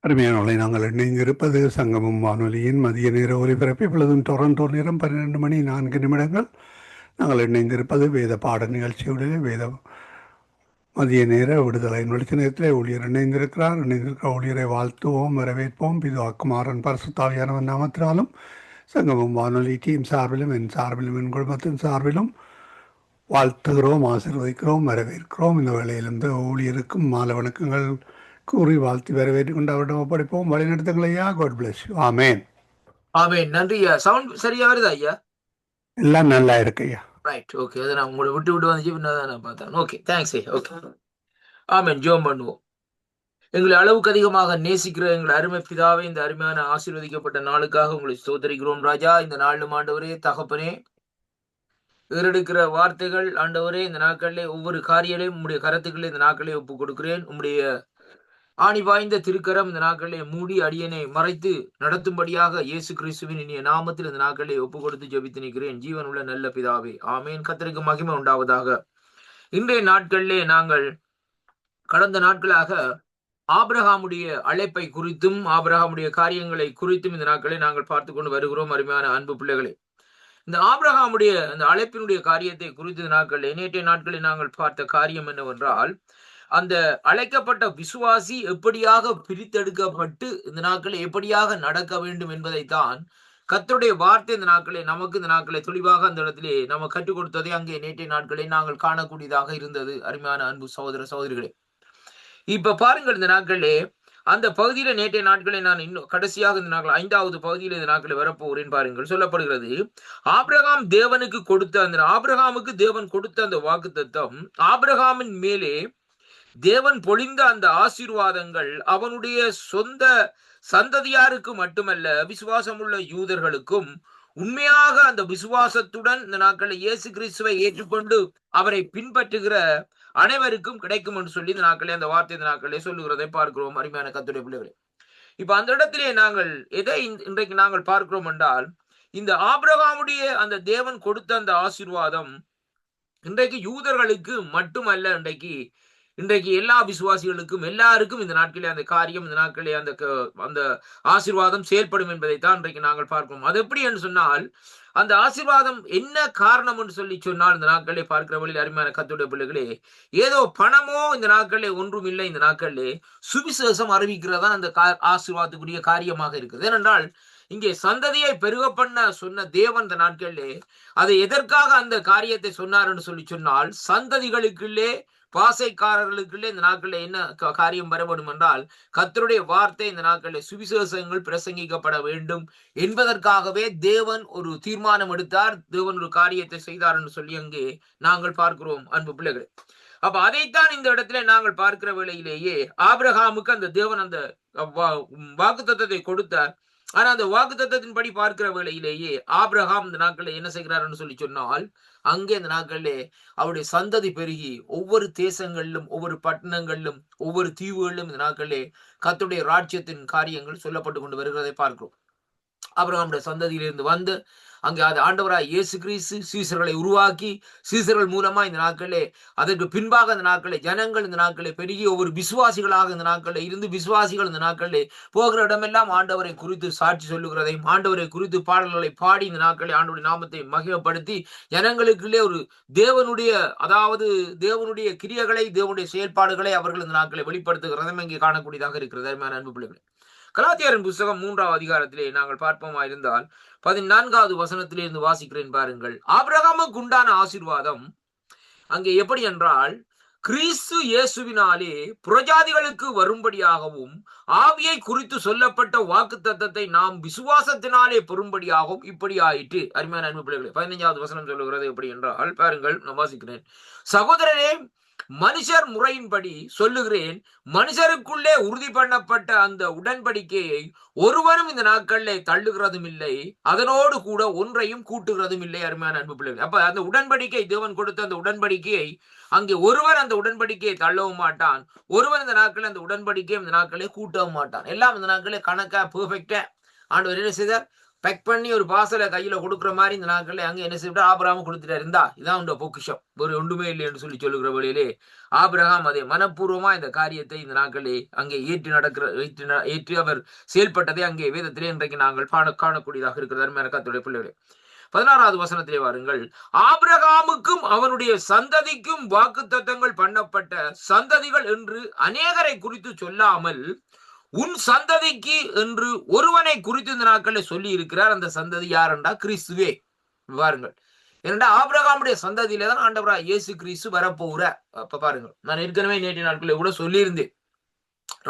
அருமையானவர்களை நாங்கள் இணைந்திருப்பது சங்கமம் வானொலியின் மதிய நேர ஒலிபரப்பு. இப்பொழுதும் டொரண்டோ நேரம் 12 மணி 4 நிமிடங்கள். நாங்கள் இணைந்திருப்பது வேத பாட நிகழ்ச்சியுடைய மதிய நேர விடுதலை வெளிச்ச நேரத்தில் ஊழியர் இணைந்திருக்கிற ஊழியரை வாழ்த்துவோம், வரவேற்போம். பிதாக்குமாரன் பரிசுத்தாவியானவன் நாமத்தினாலும் சங்கமம் வானொலி டீம் சார்பிலும் என் சார்பிலும் என் குடும்பத்தின் சார்பிலும் வாழ்த்துகிறோம், ஆசீர்வதிக்கிறோம், வரவேற்கிறோம். இந்த வேளையில் இந்த ஊழியருக்கும் மாலை வணக்கங்கள் கூறி வாழ்த்தி வரவேற்று கொண்டு அவரிடம் ஒப்படைப்போம். வழிநடத்துங்கள் ஐயா. God bless you. ஆமேன். ஆமேன். நன்றி ஐயா. சவுண்ட் சரியா வருதா ஐயா? எல்லாம் நல்லா இருக்கு ஐயா. Right, okay. அதை நான் உங்களை விட்டு வந்துச்சு, நான் பார்த்தேன். ஓகே, தேங்க்ஸ் ஐயா. ஓகே, ஆமேன். ஜோம் பண்ணுவோம். எங்களை அளவுக்கு அதிகமாக நேசிக்கிற எங்களை அருமை பிதாவே, இந்த அருமையான ஆசீர்வதிக்கப்பட்ட நாளுக்காக உங்களை ஸ்தோத்தரிக்கிறோம் ராஜா. இந்த நாளும் ஆண்டவரே, தகப்பனே, ஏறெடுக்கிற வார்த்தைகள் ஆண்டவரே, இந்த நாட்களிலே ஒவ்வொரு காரியங்களையும் உங்களுடைய கருத்துக்களை இந்த நாட்களே ஒப்புக் கொடுக்கிறேன். உங்களுடைய ஆணி வாய்ந்த திருக்கரம் இந்த நாட்களிலே மூடி அடியனை மறைத்து நடத்தும்படியாக இயேசு கிறிஸ்துவின் இனிய நாமத்தில் இந்த நாட்களை ஒப்புக் கொடுத்து ஜெபித்து நிற்கிறேன். ஜீவன் உள்ள நல்ல பிதாவே, ஆமேன். கர்த்தருக்கு மகிமை உண்டாவதாக. இன்றைய நாட்களிலே நாங்கள் கடந்த நாட்களாக ஆபிரகாமுடைய அழைப்பை குறித்தும் ஆபிரகாமுடைய காரியங்களை குறித்தும் இந்த நாட்களை நாங்கள் பார்த்து கொண்டு வருகிறோம். அருமையான அன்பு பிள்ளைகளே, இந்த ஆபிரகாமுடைய அந்த அழைப்பினுடைய காரியத்தை குறித்த நாட்களில் நேற்றைய நாட்களில் நாங்கள் பார்த்த காரியம் என்னவென்றால், அந்த அழைக்கப்பட்ட விசுவாசி எப்படியாக பிரித்தெடுக்கப்பட்டு இந்த நாட்களில் எப்படியாக நடக்க வேண்டும் என்பதைத்தான் கர்த்தருடைய வார்த்தை இந்த நாட்களே நமக்கு இந்த நாட்களை தெளிவாக அந்த இடத்திலே நம்ம கற்றுக் கொடுத்ததை அங்கே நேற்றைய நாட்களை நாங்கள் காணக்கூடியதாக இருந்தது. அருமையான அன்பு சகோதர சகோதரிகளே, இப்ப பாருங்கள், இந்த நாட்களிலே அந்த பகுதியில நேற்றைய நாட்களை நான் இன்னும் கடைசியாக இந்த நாட்கள் 5வது பகுதியில் இந்த நாட்களை வரப்போகிறேன். பாருங்கள், சொல்லப்படுகிறது ஆபிரகாம் தேவனுக்கு கொடுத்த அந்த ஆபிரகாமுக்கு தேவன் கொடுத்த அந்த வாக்குத்தத்தம், ஆபிரகாமின் மேலே தேவன் பொழிந்த அந்த ஆசீர்வாதங்கள் அவனுடைய சொந்த சந்ததியாருக்கு மட்டுமல்ல, விசுவாசமுள்ள யூதர்களுக்கும் உண்மையாக அந்த விசுவாசத்துடன் இந்த நாட்களில் இயேசு கிறிஸ்துவை ஏற்றுக்கொண்டு அவரை பின்பற்றுகிற அனைவருக்கும் கிடைக்கும் என்று சொல்லி இந்த நாட்களே அந்த வார்த்தை இந்த நாட்களே சொல்லுகிறதை பார்க்கிறோம். அருமையான கர்த்தருடைய பிள்ளைகளே, இப்ப அந்த இடத்திலே நாங்கள் எதை இன்றைக்கு நாங்கள் பார்க்கிறோம் என்றால், இந்த ஆபிரகாமுடைய அந்த தேவன் கொடுத்த அந்த ஆசீர்வாதம் இன்றைக்கு யூதர்களுக்கு மட்டுமல்ல, இன்றைக்கு எல்லா விசுவாசிகளுக்கும் எல்லாருக்கும் இந்த நாட்களே அந்த காரியம் இந்த நாட்களே அந்த ஆசீர்வாதம் செயல்படும் என்பதைத்தான் இன்றைக்கு நாங்கள் பார்க்கிறோம். அது எப்படி என்று சொன்னால், அந்த ஆசீர்வாதம் என்ன காரணம் என்று சொல்லி சொன்னால், இந்த நாட்களே பார்க்கிற வழியில் அருமையான கர்த்தருடைய பிள்ளைகளே, ஏதோ பணமோ இந்த நாட்களே ஒன்றும் இல்லை. இந்த நாட்களே சுவிசேஷம் அறிவிக்கிறதா அந்த ஆசீர்வாதத்துக்குரிய காரியமாக இருக்குது. ஏனென்றால் இங்கே சந்ததியை பெருக பண்ண சொன்ன தேவன் இந்த நாட்களிலே அதை எதற்காக அந்த காரியத்தை சொன்னார் என்று சொல்லி சொன்னால், சந்ததிகளுக்குள்ளே பாசைக்காரர்களுக்குள்ளே இந்த நாட்களில் என்ன காரியம் வரப்படும் என்றால், கர்த்தருடைய வார்த்தை இந்த நாட்களில் சுவிசேஷங்கள் பிரசங்கிக்கப்பட வேண்டும் என்பதற்காகவே தேவன் ஒரு தீர்மானம் எடுத்தார், தேவன் ஒரு காரியத்தை செய்தார் என்று சொல்லி அங்கே நாங்கள் பார்க்கிறோம். அன்பு பிள்ளைகள், அப்ப அதைத்தான் இந்த இடத்துல நாங்கள் பார்க்கிற வேளையிலேயே ஆபிரகாமுக்கு அந்த தேவன் அந்த வாக்குத்தத்தத்தை கொடுத்தார். ஆனா அந்த வாக்குத்தத்தத்தின்படி பார்க்கிற வேளையிலேயே ஆபிரகாம் இந்த நாட்களில் என்ன செய்கிறார்னு சொல்லி சொன்னால், அங்கே இந்த நாட்களிலே அவருடைய சந்ததி பெருகி ஒவ்வொரு தேசங்களிலும் ஒவ்வொரு பட்டணங்களிலும் ஒவ்வொரு தீவுகளிலும் இந்த நாட்களிலே கர்த்தருடைய ராஜ்யத்தின் காரியங்கள் சொல்லப்பட்டு கொண்டு வருகிறதை பார்க்கிறோம். ஆபிரகாமுடைய சந்ததியிலிருந்து வந்து அங்கே அது ஆண்டவராய் இயேசு கிறிஸ்து சீசர்களை உருவாக்கி சீசர்கள் மூலமா இந்த நாட்களே அதற்கு பின்பாக இந்த நாட்களே ஜனங்கள் இந்த நாட்களே பெருகி ஒவ்வொரு விசுவாசிகளாக இந்த நாட்களில் இருந்து விசுவாசிகள் இந்த நாட்களிலே போகிற இடமெல்லாம் ஆண்டவரை குறித்து சாட்சி சொல்லுகிறதையும் ஆண்டவரை குறித்து பாடல்களை பாடி இந்த நாட்களை ஆண்டவருடைய நாமத்தை மகிமைப்படுத்தி ஜனங்களுக்குள்ளே ஒரு தேவனுடைய கிரியைகளை தேவனுடைய செயல்பாடுகளை அவர்கள் இந்த நாட்களை வெளிப்படுத்துகிறதையும் இங்கே காணக்கூடியதாக இருக்கிறது. அன்பு பிள்ளைகளே, கலாத்தியரின் புஸ்தகம் 3வது அதிகாரத்திலே நாங்கள் பார்ப்போமா இருந்தால் 14வது வசனத்திலே இருந்து வாசிக்கிறேன். பாருங்கள், ஆபிரகாமுக்கு உண்டான ஆசீர்வாதம் அங்கே எப்படி என்றால், கிறிஸ்து இயேசுவினாலே புறஜாதிகளுக்கு வரும்படியாகவும் ஆவியை குறித்து சொல்லப்பட்ட வாக்குத்தத்தத்தை நாம் விசுவாசத்தினாலே பெறும்படியாகவும் இப்படி ஆயிற்று. அருமையான அன்பு பிள்ளைகளே, 15வது வசனம் சொல்லுகிறது எப்படி என்றால், பாருங்கள், நான் வாசிக்கிறேன். சகோதரரே, மனுஷர் முறையின்படி சொல்லுகிறேன், மனுஷருக்குள்ளே உறுதி பண்ணப்பட்ட அந்த உடன்படிக்கையை ஒருவரும் இந்த நாட்களிலே தள்ளுகிறதும் இல்லை, அதனோடு கூட ஒன்றையும் கூட்டுகிறதும் இல்லை. அருமையான அன்பு பிள்ளைகள், அப்ப அந்த உடன்படிக்கை தேவன் கொடுத்த அந்த உடன்படிக்கையை அங்கே ஒருவர் அந்த உடன்படிக்கையை தள்ளவும் மாட்டான், ஒருவர் இந்த நாட்களில் அந்த உடன்படிக்கையை இந்த நாட்களே கூட்டவும் மாட்டான். எல்லாம் இந்த நாட்களே கணக்கா பெர்ஃபெக்டா ஆண்டவர் என்ன செய்தார்? பேக் பண்ணி ஒரு பார்சலை கையில கொடுக்குற மாதிரி இந்த நாட்கள்ல அங்க என்ன செய்யப்பட்ட ஆபிரகாம் கொடுத்துட்டாரு. இருந்தா இதான் உண்ட பொக்கிஷம், ஒரு ஒன்றுமே இல்லை என்று சொல்லுகிற வழியிலே ஆபிரகாம் அதை மனப்பூர்வமா இந்த காரியத்தை இந்த நாட்களே அங்கே ஏற்றி அவர் செயல்பட்டதை அங்கே வேதத்திலே இன்றைக்கு நாங்கள் காணக்கூடியதாக இருக்கிறது. அருமையான கர்த்தருடைய பிள்ளைகளே, 16வது வசனத்திலே வாருங்கள். ஆபிரகாமுக்கும் அவனுடைய சந்ததிக்கும் வாக்குத்தத்தங்கள் பண்ணப்பட்ட சந்ததிகள் என்று அநேகரை குறித்து சொல்லாமல் உன் சந்ததிக்கு என்று ஒருவனை குறித்து இந்த நாட்களில் சொல்லி இருக்கிறார். அந்த சந்ததி யாருண்டா? கிறிஸ்துவே. பாருங்கள், ஏனென்றா ஆபிரகாமுடைய சந்ததியில தான் ஆண்டவராய் இயேசு கிறிஸ்து வரப்போகிற. அப்ப பாருங்கள், நான் ஏற்கனவே நேற்று நாட்களில் கூட சொல்லியிருந்தேன்.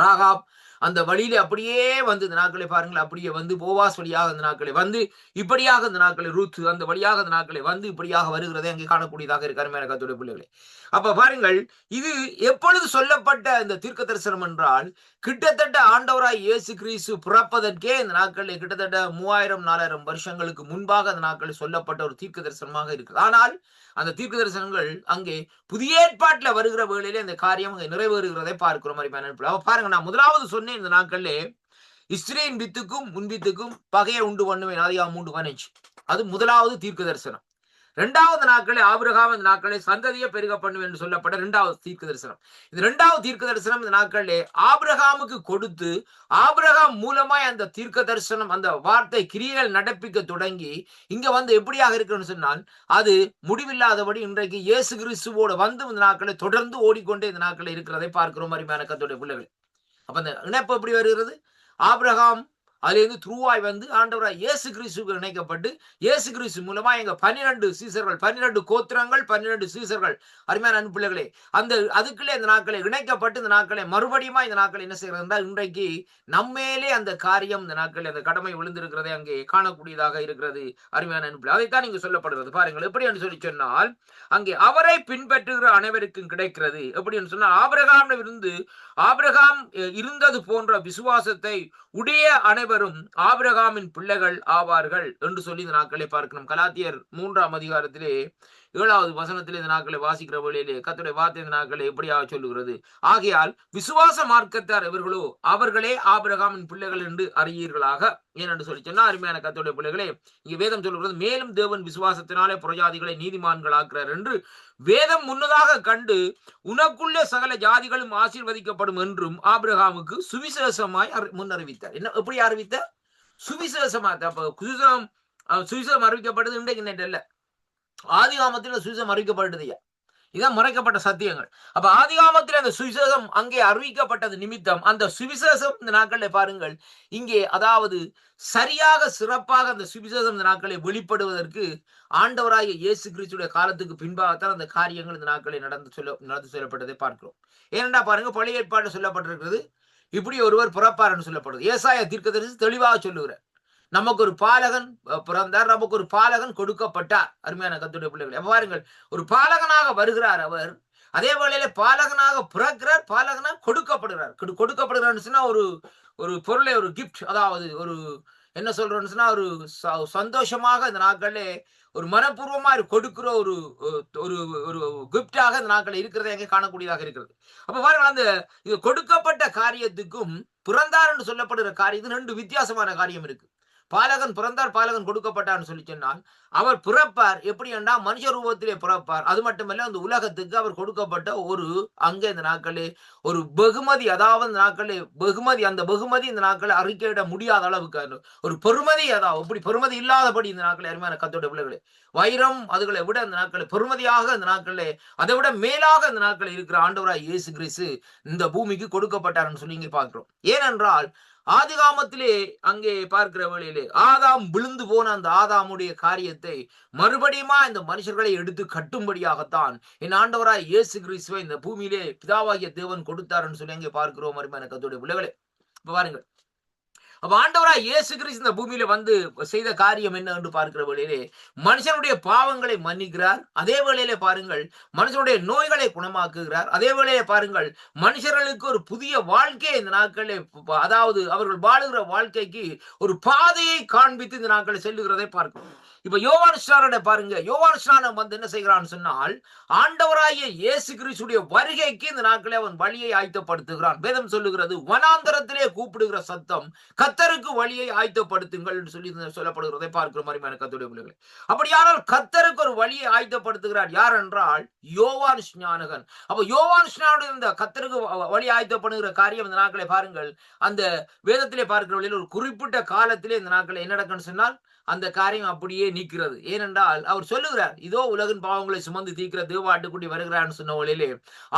ராகாப் அந்த வழியில அப்படியே வந்து இந்த நாட்களை பாருங்கள், அப்படியே வந்து போவாஸ் வழியாக இந்த நாட்களை வந்து இப்படியாக இந்த நாட்களை ரூத்து அந்த வழியாக இந்த நாட்களை வந்து இப்படியாக வருகிறதை அங்கே காணக்கூடியதாக இருக்காரு மேல கத்தோடைய பிள்ளைகளே. அப்ப பாருங்கள், இது எப்பொழுது சொல்லப்பட்ட இந்த தீர்க்க தரிசனம் என்றால் கிட்டத்தட்ட ஆண்டவராய் இயேசு கிறிஸ்து பிறப்பதற்கே இந்த நாட்களில் கிட்டத்தட்ட 3000-4000 வருஷங்களுக்கு முன்பாக அந்த நாட்களில் சொல்லப்பட்ட ஒரு தீர்க்க தரிசனமாக இருக்குது. ஆனால் அந்த தீர்க்க தரிசனங்கள் அங்கே புதிய ஏற்பாட்டில் வருகிற வேளையிலே அந்த காரியம் அங்கே நிறைவேறுகிறதை பார்க்கிறோம். பாருங்க, நான் முதலாவது சொன்னேன் இந்த நாட்களிலே இஸ்ரேலின் வித்துக்கும் முன்வித்துக்கும் பகையை உண்டு பண்ணுவேன், ஆதியாகமம் 3:15. அது முதலாவது தீர்க்க தரிசனம். 2வது நாட்களே ஆபிரகாம் இந்த நாட்களே சந்ததியை பெருக பண்ணுவேன் என்று சொல்லப்பட்ட 2வது தீர்க்க தரிசனம். இந்த 2வது தீர்க்க தரிசனம் இந்த நாட்களிலே ஆபிரகாமுக்கு கொடுத்து ஆபிரகாம் மூலமாய் அந்த தீர்க்க தரிசனம் அந்த வார்த்தை கிரியைகள் நடப்பிக்க தொடங்கி இங்க வந்து எப்படியாக இருக்குன்னு சொன்னால் அது முடிவில்லாதபடி இன்றைக்கு இயேசு கிறிஸ்துவோட வந்து இந்த நாட்களை தொடர்ந்து ஓடிக்கொண்டே இந்த நாட்களில் இருக்கிறதை பார்க்கிறோம். அருமையான கர்த்தருடைய பிள்ளைகள், அப்ப அந்த இணைப்பு எப்படி வருகிறது? ஆபிரகாம் அதிலிருந்து த்ரூவாய் வந்து ஆண்டவராய் இயேசு கிறிஸ்துவுக்கு இணைக்கப்பட்டு இயேசு கிறிஸ்து மூலமா எங்க 12 சீசர்கள், 12 கோத்திரங்கள், 12 சீசர்கள், அருமையான அன்பு பிள்ளைகளே, அந்த அதுக்குள்ளே இந்த நாட்களை இணைக்கப்பட்டு இந்த நாட்களை மறுபடியும் இந்த நாட்களை என்ன செய்யறதுன்னா இன்றைக்கு நம்மேலே அந்த காரியம் இந்த நாட்களில் அந்த கடமை விழுந்திருக்கிறதை அங்கே காணக்கூடியதாக இருக்கிறது. அருமையான அன்பு பிள்ளை, அதைத்தான் நீங்க சொல்லப்படுகிறது. பாருங்கள், எப்படி என்று சொல்லி சொன்னால் அங்கே அவரை பின்பற்றுகிற அனைவருக்கும் கிடைக்கிறது. எப்படி என்று சொன்னால் ஆபிரகாம் இருந்தது போன்ற விசுவாசத்தை உடைய அனைவரும் ஆபிரகாமின் பிள்ளைகள் ஆவார்கள் என்று சொல்லி இந்த நாட்களை பார்க்கணும். கலாத்தியர் 3ஆம் அதிகாரத்திலே 7வது வசனத்திலே இந்த நாட்களை வாசிக்கிற வழியிலே கர்த்தருடைய வார்த்தை இந்த நாட்களை எப்படியாக சொல்லுகிறது? ஆகையால் விசுவாச மார்க்கத்தார் இவர்களோ அவர்களே ஆபிரகாமின் பிள்ளைகள் என்று அறியீர்களாக. ஏனென்று சொல்லி சொன்னா அருமையான கர்த்தருடைய பிள்ளைகளே, இங்க வேதம் சொல்லுகிறது, மேலும் தேவன் விசுவாசத்தினாலே புறஜாதிகளை நீதிமான்கள் ஆக்குறார் என்று வேதம் முன்னதாக கண்டு உனக்குள்ளே சகல ஜாதிகளும் ஆசீர்வதிக்கப்படும் என்றும் ஆபிரகாமுக்கு சுவிசேஷமாய் முன்னறிவித்தார். என்ன எப்படி அறிவித்தார்? சுவிசேஷமா. அப்ப சுவிசேஷம் அறிவிக்கப்பட்டது இன்றைக்கு நேற்று அல்ல, ஆதிகாமத்தில் சுவிசேஷம் அறிவிக்கப்பட்டது. இதான் மறைக்கப்பட்ட சத்தியங்கள். அப்ப ஆதிகாமத்தில் அந்த சுவிசேஷம் அங்கே அறிவிக்கப்பட்டது நிமித்தம் அந்த சுவிசேஷம் இந்த நாட்களை பாருங்கள் இங்கே அதாவது சரியாக சிறப்பாக அந்த சுவிசேஷம் இந்த நாட்களை வெளிப்படுவதற்கு ஆண்டவராகிய இயேசு கிறிஸ்துடைய காலத்துக்கு பின்பாகத்தான் அந்த காரியங்கள் இந்த நாட்களை நடந்து சொல்லப்பட்டதை பார்க்கிறோம். ஏனென்றா பாருங்க, பழைய ஏற்பாடு சொல்லப்பட்டிருக்கிறது இப்படி ஒருவர் பிறப்பார்னு சொல்லப்படுது. ஏசாயா தீர்க்கதரிசி தெளிவாக சொல்லுகிறார், நமக்கு ஒரு பாலகன் பிறந்தார், நமக்கு ஒரு பாலகன் கொடுக்கப்பட்டார். அருமையான கர்த்தருடைய பிள்ளைகளை, பாருங்கள், ஒரு பாலகனாக வருகிறார் அவர், அதே வேளையில பாலகனாக பிறக்கிறார், பாலகனாக கொடுக்கப்படுகிறார். கொடுக்கப்படுகிறான்னு சொன்னா ஒரு பொருளை, ஒரு கிஃப்ட், அதாவது ஒரு என்ன சொல்றோம்னு சொன்னா ஒரு சந்தோஷமாக இந்த நாட்களே ஒரு மனப்பூர்வமா கொடுக்கிற ஒரு ஒரு கிஃப்டாக இந்த நாட்கள் இருக்கிறத எங்கே காணக்கூடியதாக இருக்கிறது. அப்ப பாருங்கள், அந்த இது கொடுக்கப்பட்ட காரியத்துக்கும் பிறந்தார் என்று சொல்லப்படுகிற காரியத்துக்கு 2 வித்தியாசமான காரியம் இருக்கு. பாலகன் பிறந்தார், பாலகன் கொடுக்கப்பட்டான்னு சொல்லி சொன்னால் அவர் பிறப்பார் எப்படி என்றா மனுஷ ரூபத்திலே பிறப்பார். அது மட்டுமல்ல, அந்த உலகத்துக்கு அவர் கொடுக்கப்பட்ட ஒரு அங்கே இந்த நாட்களே ஒரு வெகுமதி, அதாவது இந்த நாட்களே வெகுமதி, அந்த வெகுமதி இந்த நாட்களை அறிக்கையிட முடியாத அளவுக்கு ஒரு பெருமதி, அதாவது அப்படி பெருமதி இல்லாதபடி இந்த நாட்களை அருமையான கர்த்தருடைய பிள்ளைகளே, வைரம் அதுகளை விட இந்த நாட்களை பெருமதியாக இந்த நாட்களே அதை விட மேலாக இந்த நாட்களில் இருக்கிற ஆண்டவராய் இயேசு கிறிஸ்து இந்த பூமிக்கு கொடுக்கப்பட்டார்னு சொல்லி இங்கே பார்க்கிறோம். ஏனென்றால் ஆதிகாமத்திலே அங்கே பார்க்கிற வேளையிலே ஆதாம் விழுந்து போன அந்த ஆதாமுடைய காரியத்தை மறுபடியுமா இந்த மனுஷர்களை எடுத்து கட்டும்படியாகத்தான் என் ஆண்டவராய் இயேசு கிறிஸ்துவை இந்த பூமியிலே பிதாவாகிய தேவன் கொடுத்தார்னு சொல்லி அங்கே பார்க்கிறோம். அருமையான கர்த்தருடைய பிள்ளைகளே, இப்ப பாருங்கள், அப்ப ஆண்டவராய் இயேசு கிறிஸ்து இந்த பூமியில வந்து செய்த காரியம் என்ன என்று பார்க்கிற வேளையிலே மனுஷனுடைய பாவங்களை மன்னிக்கிறார். அதே வேளையிலே பாருங்கள், மனுஷனுடைய நோய்களை குணமாக்குகிறார். அதே வேளையிலே பாருங்கள், மனுஷர்களுக்கு ஒரு புதிய வாழ்க்கையை இந்த நாட்களே, அதாவது அவர்கள் வாழுகிற வாழ்க்கைக்கு ஒரு பாதையை காண்பித்து இந்த நாட்களை செல்லுகிறதை பார்க்கிறோம். இப்ப யோவான் ஸ்நானனை பாருங்க. யோவான் ஸ்நானம் வந்து என்ன செய்கிறான்னு சொன்னால், ஆண்டவராகிய இயேசு கிறிஸ்துடைய வருகைக்கு இந்த நாட்களே அவன் வழியை ஆயத்தப்படுத்துகிறான். வேதம் சொல்லுகிறது, வனாந்தரத்திலே கூப்பிடுகிற சத்தம், கர்த்தருக்கு வழியை ஆயத்தப்படுத்துங்கள் என்று சொல்லி சொல்லப்படுகிறதை பார்க்கிற மாதிரி கர்த்தருடைய பிள்ளைகளே. அப்படியானால் கர்த்தருக்கு ஒரு வழியை ஆயத்தப்படுத்துகிறார். யார் என்றால் யோவான் ஸ்நானகன். அப்ப யோவான் ஸ்நானனுடைய இந்த கர்த்தருக்கு வழி ஆயத்தப்படுகிற காரியம் இந்த நாட்களை பாருங்கள், அந்த வேதத்திலே பார்க்கிற வழியில் ஒரு குறிப்பிட்ட காலத்திலே இந்த நாட்களை என்ன நடக்குன்னு சொன்னால் அந்த காரியம் அப்படியே நீக்கிறது. ஏனென்றால் அவர் சொல்லுகிறார், இதோ உலகின் பாவங்களை சுமந்து தீர்க்கிற தேவாட்டுக்குடி வருகிறார் சொன்ன வழியிலே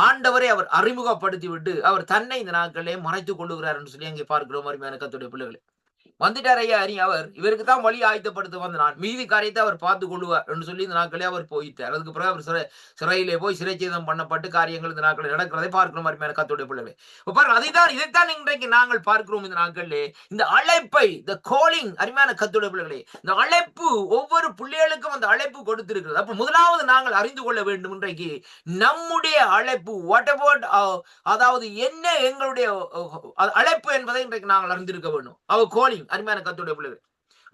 ஆண்டவரை அவர் அறிமுகப்படுத்தி விட்டு அவர் தன்னை இந்த நாட்களே மறைத்துக் கொள்ளுகிறார் என்று சொல்லி அங்கே பார்க்கிறோம். அருமையான கர்த்தருடைய பிள்ளைகளே, வந்துட்டார் ஐயா அணி, அவர் இவருக்கு தான் வழி ஆயத்தப்படுத்த வந்து நான் மீதி காரியத்தை அவர் பார்த்து கொள்ளுவார் என்று சொல்லி இந்த நாட்களே அவர் போயிட்டார். அதுக்கு பிறகு அவர் சிறையிலே போய் சிறைச்சேதம் பண்ணப்பட்டு காரியங்கள் இந்த நாட்களில் நடக்கிறதை பார்க்கிறோம். அருமையான கர்த்தருடைய பிள்ளைகளே, பாருங்க, இதைத்தான் இன்றைக்கு நாங்கள் பார்க்கிறோம். இந்த நாட்களிலே இந்த அழைப்பை, இந்த காலிங், அருமையான கர்த்தருடைய பிள்ளைகளே, இந்த அழைப்பு ஒவ்வொரு பிள்ளைகளுக்கும் அந்த அழைப்பு கொடுத்திருக்கிறது. அப்ப முதலாவது நாங்கள் அறிந்து கொள்ள வேண்டும், இன்றைக்கு நம்முடைய அழைப்பு வாட் அபவுட், அதாவது என்ன எங்களுடைய அழைப்பு என்பதை இன்றைக்கு நாங்கள் அறிந்திருக்க வேண்டும். அவர் காலிங், அருமையான கர்த்தருடைய பிள்ளைகள்,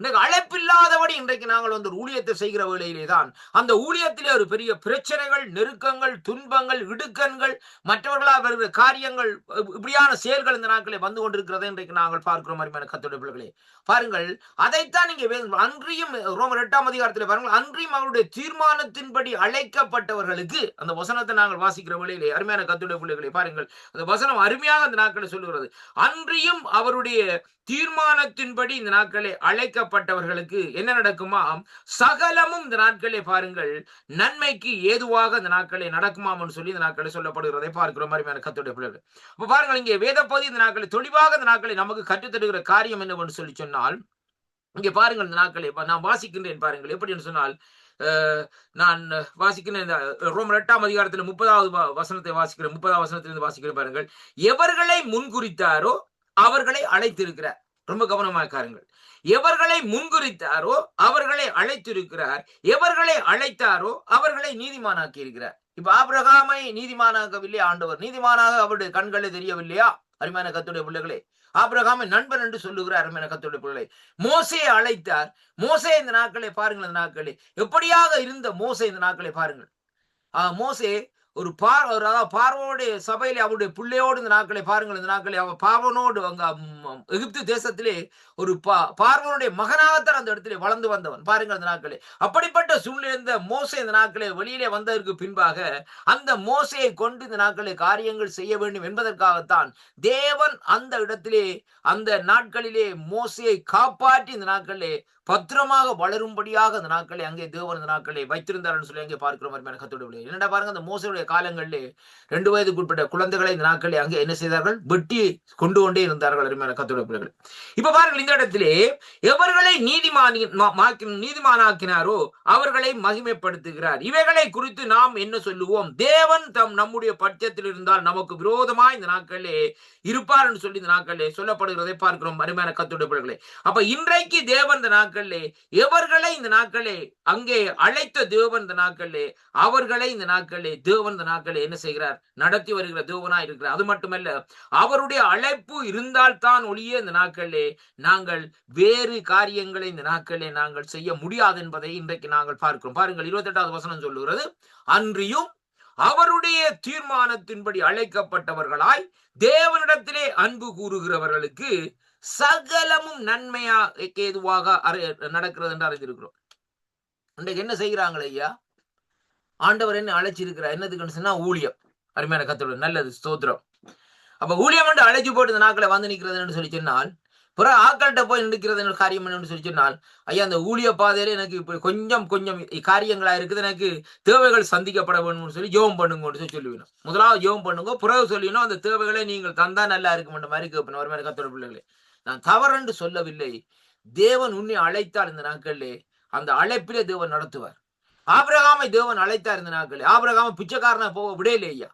இன்றைக்கு அழைப்பில்லாதபடி இன்றைக்கு நாங்கள் வந்து ஊழியத்தை செய்கிற வேளையிலே தான் அந்த ஊழியத்திலே ஒரு பெரிய பிரச்சனைகள், நெருக்கங்கள், துன்பங்கள், இடுக்கண்கள், மற்றவர்களாக வருகிற காரியங்கள், இப்படியான செயல்கள் இந்த நாட்களே வந்து கொண்டிருக்கிறதை இன்றைக்கு நாங்கள் பார்க்கிறோம். அருமையான கர்த்தருடைய பிள்ளைகளே, பாருங்கள், அதைத்தான் நீங்க அன்றியும் ரோமர் 8ஆம் அதிகாரத்தில் பாருங்கள், அன்றியும் அவருடைய தீர்மானத்தின்படி அழைக்கப்பட்டவர்களுக்கு, அந்த வசனத்தை நாங்கள் வாசிக்கிற வேளையிலே அருமையான கர்த்தருடைய பிள்ளைகளே, பாருங்கள், அந்த வசனம் அருமையாக அந்த நாட்களை சொல்லுகிறது. அன்றியும் அவருடைய தீர்மானத்தின்படி இந்த நாட்களே அழைக்கப்பட்டவர்களுக்கு என்ன நடக்குமாம், சகலமும் இந்த நாட்களே பாருங்கள் நன்மைக்கு ஏதுவாக இந்த நாட்களே நடக்குமாம் சொல்லி இந்த நாட்களே சொல்லப்படுகிறதை பார்க்கிறோம். அருமையான கர்த்தருடைய பிள்ளைகள், அப்ப பாருங்கள், இங்கே வேத பகுதி இந்த நாட்களை தெளிவாக இந்த நாட்களை நமக்கு கற்றுத்தருகிற காரியம் என்னவென்று சொல்லி சொன்னால், இங்கே பாருங்கள், இந்த நாட்களை நான் வாசிக்கின்றேன். பாருங்கள், எப்படி சொன்னால், நான் வாசிக்கிறேன், ரோமர் 8ஆம் அதிகாரத்தில் 30வது வசனத்தை வாசிக்கிறேன். 30வது வசனத்திலிருந்து வாசிக்கிறேன். பாருங்கள், எவர்களை முன்குறித்தாரோ அவர்களை அழைத்திருக்கிறார். ரொம்ப கவனமாக்காருங்கள். எவர்களை முன்குறித்தாரோ அவர்களை அழைத்திருக்கிறார், எவர்களை அழைத்தாரோ அவர்களை நீதிமானாக்கி இருக்கிறார். இப்ப ஆபிரகாமை நீதிமானாக்கவில்லையா ஆண்டவர்? நீதிமானாக அவருடைய கண்களை தெரியவில்லையா? அருமையான கர்த்தருடைய பிள்ளைகளே, ஆபிரகாமை நண்பன் என்று சொல்லுகிறார். அருமையான கர்த்தருடைய பிள்ளைகளை, மோசேயை அழைத்தார். மோசே இந்த நாட்களை பாருங்கள், இந்த நாட்களே எப்படியாக இருந்த மோசே இந்த நாட்களை பாருங்கள். மோசே ஒரு பார்வோடைய சபையிலே அவருடைய பிள்ளையோடு இந்த நாட்களை பாருங்கள், இந்த நாட்களை அவ பார்வனோடு அங்க எகிப்து தேசத்திலே ஒரு பார்வனுடைய மகனாகத்தான் அந்த இடத்திலே வளர்ந்து வந்தவன். பாருங்கள், இந்த நாட்களே அப்படிப்பட்ட சூழ்நிலை இந்த மோசே இந்த நாட்களே வெளியிலே வந்ததற்கு பின்பாக அந்த மோசையை கொண்டு இந்த நாட்களை காரியங்கள் செய்ய வேண்டும் என்பதற்காகத்தான் தேவன் அந்த இடத்திலே அந்த நாட்களிலே மோசையை காப்பாற்றி இந்த நாட்களிலே பத்திரமாக வளரும்படியாக அந்த நாட்களை அங்கே தேவன் இந்த நாட்களை வைத்திருந்தார் சொல்லி அங்கே பார்க்கிறோம். கர்த்தருடைய என்னடா பாருங்க, அந்த மோசையுடைய காலங்களிலே 2 வயதுக்குட்பட்ட குழந்தைகளை இந்த நாட்களை அங்கே என்ன செய்தார்கள், வெட்டி கொண்டு கொண்டே இருந்தார்கள். அருமையான கர்த்தருடைய பிள்ளைகள், இப்ப பாருங்கள், இந்த இடத்திலே எவர்களை நீதிமானாக்கினாரோ அவர்களை மகிமைப்படுத்துகிறார். இவைகளை குறித்து நாம் என்ன சொல்லுவோம்? தேவன் நம்முடைய பட்சத்தில் இருந்தால் நமக்கு விரோதமாய் இந்த நாட்களே இருப்பார் என்று சொல்லி இந்த நாட்களே சொல்லப்படுகிறதை பார்க்கிறோம். அருமையான கர்த்தருடைய பிள்ளைகளே, அப்ப இன்றைக்கு தேவன் இந்த நாட்களே எவர்களை இந்த நாட்களே அங்கே அழைத்த தேவன் இந்த நாட்களே அவர்களை இந்த நாட்களே தேவன் இந்த நாட்களே என்ன செய்கிறார், நடத்தி வருகிற தேவனாய் இருக்கிறார். அது மட்டுமல்ல, அவருடைய அழைப்பு இருந்தால் தான் ஒழிய இந்த நாட்களே நாங்கள் வேறு காரியங்களை இந்த நாட்களே நாங்கள் செய்ய முடியாது என்பதை இன்றைக்கு நாங்கள் பார்க்கிறோம். பாருங்கள், 28வது வசனம் சொல்லுகிறது, அன்றியும் அவருடைய தீர்மானத்தின்படி அழைக்கப்பட்டவர்களாய் தேவனிடத்திலே அன்பு கூறுகிறவர்களுக்கு சகலமும் நன்மையா ஏதுவாக நடக்கிறது என்று அறிந்திருக்கிறோம். இன்றைக்கு என்ன செய்கிறாங்களே ஐயா, ஆண்டவர் என்ன அழைச்சிருக்கிறார், என்னதுக்குன்னு சொன்னா ஊழியம். அருமையான கர்த்தருடைய நல்லது, ஸ்தோத்திரம். அப்ப ஊழியம் என்று அழைச்சி போட்டு இந்த நாட்களை வந்து நிற்கிறதுன்னு சொல்லி சொன்னால், பிறகு ஆக்கள்கிட்ட போய் நிற்கிறது காரியம் என்னன்னு சொல்லி சொன்னால், ஐயா அந்த ஊழிய பாதையில எனக்கு இப்ப கொஞ்சம் காரியங்களா இருக்குது, எனக்கு தேவைகள் சந்திக்கப்பட வேணும்னு சொல்லி ஜெபம் பண்ணுங்கன்னு சொல்லுவேன். முதலாவது ஜெபம் பண்ணுங்க, பிறகு சொல்லினோம் அந்த தேவைகளை நீங்கள் தந்தா நல்லா இருக்குமென்ற மாதிரி கேட்பேன். ஒரு மாதிரி கர்த்தருடைய பிள்ளைகளே, நான் தவறென்று சொல்லவில்லை. தேவன் உன்னை அழைத்தார் இந்த நாட்களிலே, அந்த அழைப்பிலே தேவன் நடத்துவார். ஆபிரகாமை தேவன் அழைத்தார் இந்த நாட்களிலே. ஆபிரகாமை பிச்சைக்காரனை போக விடையிலே ஐயா.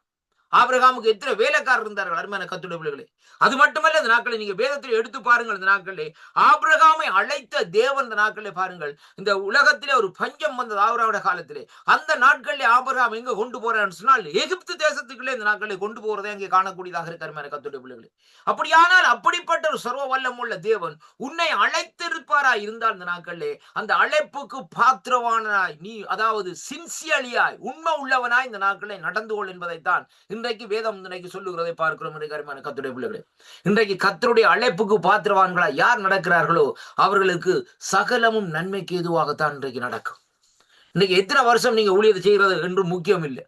ஆபிரகாமுக்கு எத்தனை வேலைக்காரர் இருந்தார்கள் அருமையான கர்த்தருடைய பிள்ளைகளே. அது மட்டுமல்ல, இந்த நாட்களை நீங்க வேதத்தில் எடுத்து பாருங்கள். இந்த நாட்களே ஆபிரகாமை அழைத்த தேவன் இந்த நாட்களே பாருங்கள், இந்த உலகத்திலே ஒரு பஞ்சம் வந்தது ஆபிரகாமுடைய காலத்திலே. அந்த நாட்களிலே ஆபிரகாம் எங்க கொண்டு போறான்னு சொன்னால் எகிப்து தேசத்துக்குள்ளே இந்த நாட்களை கொண்டு போறதை அங்கே காணக்கூடியதாக இருக்கு அருமையான கர்த்தருடைய பிள்ளைகளே. அப்படியானால் அப்படிப்பட்ட ஒரு சர்வ வல்லம் உள்ள தேவன் உன்னை அழைத்திருப்பாரா இருந்தால் இந்த நாட்களிலே அந்த அழைப்புக்கு பாத்திரவானாய் நீ, அதாவது சின்சியலியாய் உண்மை உள்ளவனாய் இந்த நாட்களை நடந்து கொள் என்பதைத்தான் இன்றைக்கு வேதம் இன்றைக்கு சொல்லுகிறதை பார்க்கிறோம். அருமையான கர்த்தருடைய பிள்ளைகளே, இன்றைக்கு கர்த்தருடைய அழைப்புக்கு பாத்திரவான்களா யார் நடக்கிறார்களோ அவர்களுக்கு சகலமும் நன்மைக்கு எதுவாகத்தான் இன்றைக்கு நடக்கும். இன்னைக்கு எத்தனை வருஷம் நீங்க ஊழியத்தை செய்கிறது என்று முக்கியம் இல்லை.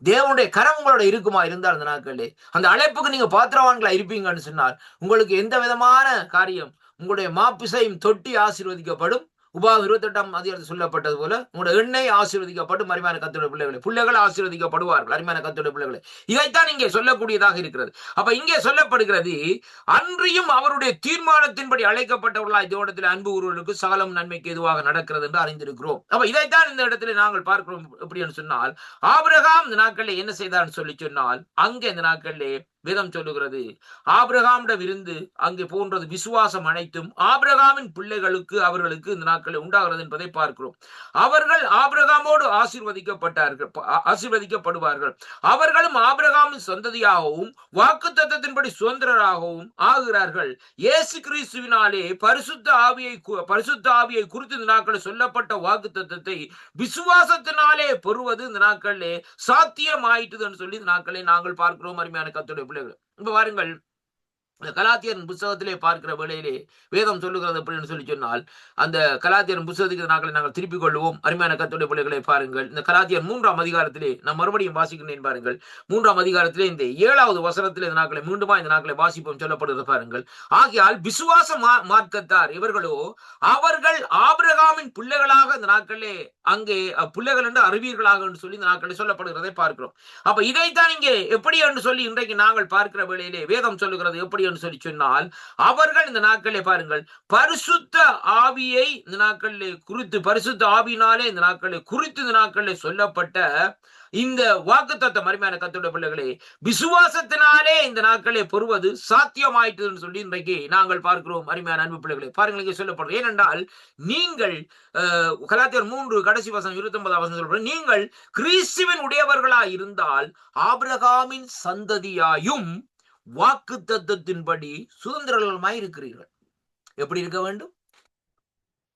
தேவனுடைய கரம் உங்களோட இருக்குமா இருந்தால் இந்த நாட்களே அந்த அழைப்புக்கு நீங்க பாத்திரவான்களா இருப்பீங்கன்னு சொன்னால் உங்களுக்கு எந்த விதமான காரியம், உங்களுடைய மாப்பிசையும் தொட்டி ஆசீர்வதிக்கப்படும். உபாகம் 28ஆம் அதிகாரத்தில் சொல்லப்பட்டது போல உங்களோட எண்ணெய் ஆசீர்வதிக்கப்படும். அருமையான கர்த்தருடைய பிள்ளைகளே, பிள்ளைகள் ஆசீர்வதிக்கப்படுவார்கள். அருமையான கர்த்தருடைய பிள்ளைகளே, இதைத்தான் இங்கே சொல்லக்கூடியதாக இருக்கிறது. அப்ப இங்கே சொல்லப்படுகிறது, அன்றியும் அவருடைய தீர்மானத்தின்படி அழைக்கப்பட்டவர்களாய் தேவனிடத்தில் அன்பு கூறுவர்களுக்கு சகலம் நன்மைக்கு எதுவாக நடக்கிறது என்று அறிந்திருக்கிறோம். அப்ப இதைத்தான் இந்த இடத்துல நாங்கள் பார்க்கிறோம். எப்படின்னு சொன்னால் ஆபிரகாம் இந்த நாட்களில் என்ன செய்தான்னு சொல்லி சொன்னால், அங்கே இந்த நாட்களிலே வேதம் சொல்லுகிறது, ஆபிரகாமிடம் இருந்து அங்கே போன்றது விசுவாசம் அனைத்தும் ஆபிரகாமின் பிள்ளைகளுக்கு அவர்களுக்கு இந்த நாட்களில் உண்டாகிறது என்பதை பார்க்கிறோம். அவர்கள் ஆபிரகாமோடு ஆசீர்வதிக்கப்படுவார்கள். அவர்களும் ஆபிரகாமின் சந்ததியாகவும் வாக்குத்தத்தத்தின்படி சுதந்திரராகவும் ஆகிறார்கள். இயேசு கிறிஸ்துவினாலே பரிசுத்த ஆவியை குறித்து இந்த நாட்களில் சொல்லப்பட்ட வாக்குத்தத்தத்தை விசுவாசத்தினாலே பெறுவது இந்த நாட்களிலே சாத்தியமாயிட்டுதுன்னு சொல்லி இந்த நாட்களை நாங்கள் பார்க்கிறோம். அருமையான கர்த்தருடைய பிள்ளைகள், இப்ப பாருங்கள், கலாத்தியர் புத்தகத்திலே பார்க்கிற வேளையிலே வேதம் சொல்லுகிறது அப்படின்னு சொல்லி சொன்னால், அந்த கலாத்தியர் புத்தகத்துக்கு நாங்கள் திருப்பிக் கொள்வோம். அருமையான கர்த்தருடைய பிள்ளைகளை பாருங்கள், இந்த கலாத்தியர் 3ஆம் அதிகாரத்திலே நான் மறுபடியும் வாசிக்கிறேன் பாருங்கள். 3ஆம் அதிகாரத்திலே இந்த 7வது வசனத்திலே இந்த நாட்களை மீண்டுமா இந்த நாட்களை வாசிப்போம் சொல்லப்படுகிறது பாருங்கள். ஆகையால் விசுவாச மார்க்கத்தார் இவர்களோ அவர்கள் ஆபிரகாமின் பிள்ளைகளாக இந்த நாட்களே அங்கே பிள்ளைகள் என்று அறிவீர்களாக என்று சொல்லி இந்த நாட்களில் சொல்லப்படுகிறதை பார்க்கிறோம். அப்ப இதைத்தான் இங்கே எப்படி என்று சொல்லி இன்றைக்கு நாங்கள் பார்க்கிற வேளையிலே வேதம் சொல்லுகிறது எப்படி என்று சொல்லி சொன்னால், அவர்கள் இந்த நாட்களே பாருங்கள் பரிசுத்த ஆவியை இந்த நாட்களிலே குறித்து, பரிசுத்த ஆவியினாலே இந்த நாட்களை குறித்து இந்த நாட்களிலே சொல்லப்பட்ட இந்த வாக்குத்தத்தம் அருமையான கர்த்தருடைய பிள்ளைகளே விசுவாசத்தினாலே இந்த நாட்களை பெறுவது சாத்தியமாயிட்டுன்னு சொல்லி இன்றைக்கு நாங்கள் பார்க்கிறோம். அருமையான அன்பு பிள்ளைகளே பாருங்கள், இங்கே சொல்லப்படுறது ஏனென்றால் நீங்கள் கலாத்தியர் 3 கடைசி வசனம் 29ஆம் வசனம் சொல்லப்படுறது, நீங்கள் கிறிஸ்துவின் உடையவர்களாய் இருந்தால் ஆபிரகாமின் சந்ததியாயும் வாக்குத்தத்தத்தின்படி சுதந்திரமாய் இருக்கிறீர்கள். எப்படி இருக்க வேண்டும்?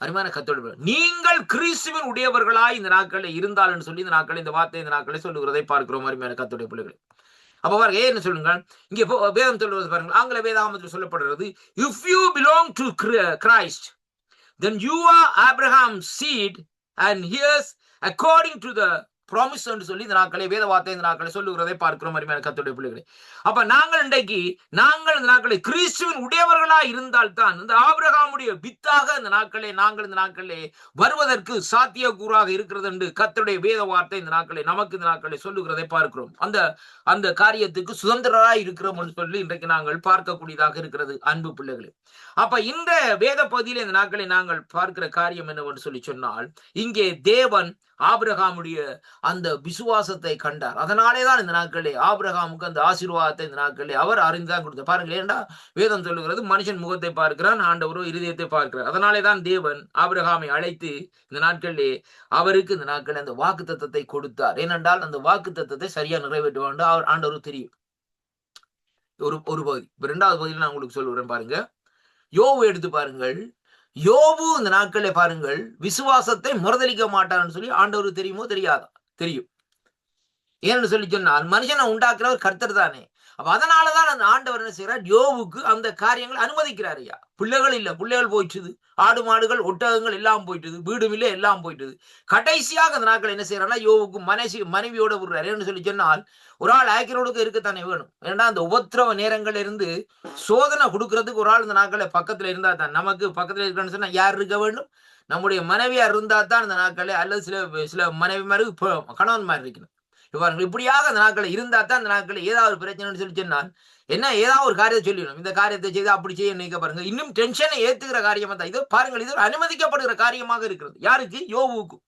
அருமையான கர்த்தருடைய நீங்கள் கிறிஸ்துவின் உடையவர்களாய் இந்த நாட்களில் இருந்தால் சொல்லி இந்த நாட்களை இந்த வார்த்தை இந்த நாட்களை சொல்லுகிறதை பார்க்கிறோம். அருமையான கர்த்தருடைய பிள்ளைகளை, அப்ப பாருங்க என்ன சொல்லுங்க, இங்கே வேதம் சொல்லுவது பாருங்கள், ஆங்கில வேதாகமத்தில் சொல்லப்படுறது, if you belong to Christ then you are Abraham's seed and heirs according to the promise என்று சொல்லி இந்த நாட்களை வேத வார்த்தை இந்த நாட்களை சொல்லுகிறதை பார்க்கிறோம். அருமையான கர்த்தருடைய பிள்ளைகளை, அப்ப நாங்கள் இன்றைக்கு இந்த நாட்களை கிறிஸ்துவின் உடையவர்களா இருந்தால் தான் இந்த ஆபிரகாமுடைய வித்தாக இந்த நாட்களை நாங்கள் இந்த நாட்களே வருவதற்கு சாத்தியக்கூறாக இருக்கிறது என்று கர்த்தருடைய வேத வார்த்தை இந்த நாட்களை நமக்கு இந்த நாட்களை சொல்லுகிறதை பார்க்கிறோம். அந்த காரியத்துக்கு சுதந்திரராய் இருக்கிறோம் என்று சொல்லி இன்றைக்கு நாங்கள் பார்க்கக்கூடியதாக இருக்கிறது அன்பு பிள்ளைகளே. அப்ப இந்த வேத பகுதியில இந்த நாட்களை நாங்கள் பார்க்கிற காரியம் என்னவென்று சொல்லி சொன்னால், இங்கே தேவன் ஆபிரகாமுடைய அந்த விசுவாசத்தை கண்டார். அதனாலேதான் இந்த நாட்களே ஆபிரகாமுக்கு அந்த ஆசீர்வாதத்தை இந்த நாட்களே அவர் அறிந்துதான் கொடுத்தார். பாருங்கள், ஏண்டா வேதம் சொல்லுகிறது மனுஷன் முகத்தை பார்க்கிறான், ஆண்டவரோ இருதயத்தை பார்க்கிறார். அதனாலேதான் தேவன் ஆபிரகாமை அழைத்து இந்த நாட்களிலே அவருக்கு இந்த நாட்களில் அந்த வாக்கு தத்தத்தை கொடுத்தார். ஏனென்றால் அந்த வாக்கு தத்தத்தை சரியா நிறைவேற்ற வேண்டும் அவர் ஆண்டவருக்கு தெரியும். ஒரு பகுதி. 2வது பகுதியில் நான் உங்களுக்கு சொல்லுறேன் பாருங்க. யோபு எடுத்து பாருங்கள். யோபு இந்த நாட்களே பாருங்கள் விசுவாசத்தை முறதளிக்க மாட்டார்னு சொல்லி ஆண்டவருக்கு தெரியுமோ தெரியாதா? தெரியும். ஏன்னு சொல்லி சொன்னால் மனுஷனை உண்டாக்குறவர் கர்த்தர் தானே. அப்ப அதனாலதான் அந்த ஆண்டவர் என்ன செய்யறார், யோபுக்கு அந்த காரியங்கள் அனுமதிக்கிறார். ஐயா பிள்ளைகள் இல்ல, பிள்ளைகள் போயிட்டுது, ஆடு மாடுகள் ஒட்டகங்கள் எல்லாம் போயிட்டுது, வீடும் இல்லை எல்லாம் போயிட்டுது. கடைசியாக அந்த நாட்கள் என்ன செய்யறாருன்னா யோபுக்கு மனைவியோட விடுறாரு. ஏன்னு சொல்லி சொன்னால் ஒரு ஆள் ஆக்கிரோடுக்கு இருக்கத்தானே வேணும். ஏன்னா அந்த உபத்திரவ நேரங்கள்ல இருந்து சோதனை கொடுக்கறதுக்கு ஒரு ஆள் இந்த நாட்களை பக்கத்துல இருந்தா தான். நமக்கு பக்கத்துல இருக்கணும்னு சொன்னா யார் இருக்க வேண்டும்? நம்முடைய மனைவியார் இருந்தா தான் இந்த நாட்களே, அல்லது சில மனைவி மாதிரி கணவன் மாதிரி இருக்கணும். இவர்கள் இப்படியாக அந்த நாட்களை இருந்தா தான் அந்த நாட்களை ஏதாவது பிரச்சனைன்னு சொல்லி சொன்னால் என்ன ஏதாவது ஒரு காரியத்தை சொல்லிடணும். இந்த காரியத்தை செய்து அப்படி செய்ய நினைக்க பாருங்க, இன்னும் டென்ஷனை ஏத்துக்கிற காரியமா தான் இது. பாருங்கள், இது அனுமதிக்கப்படுகிற காரியமாக இருக்கிறது. யாருக்கு? யோபுக்கு.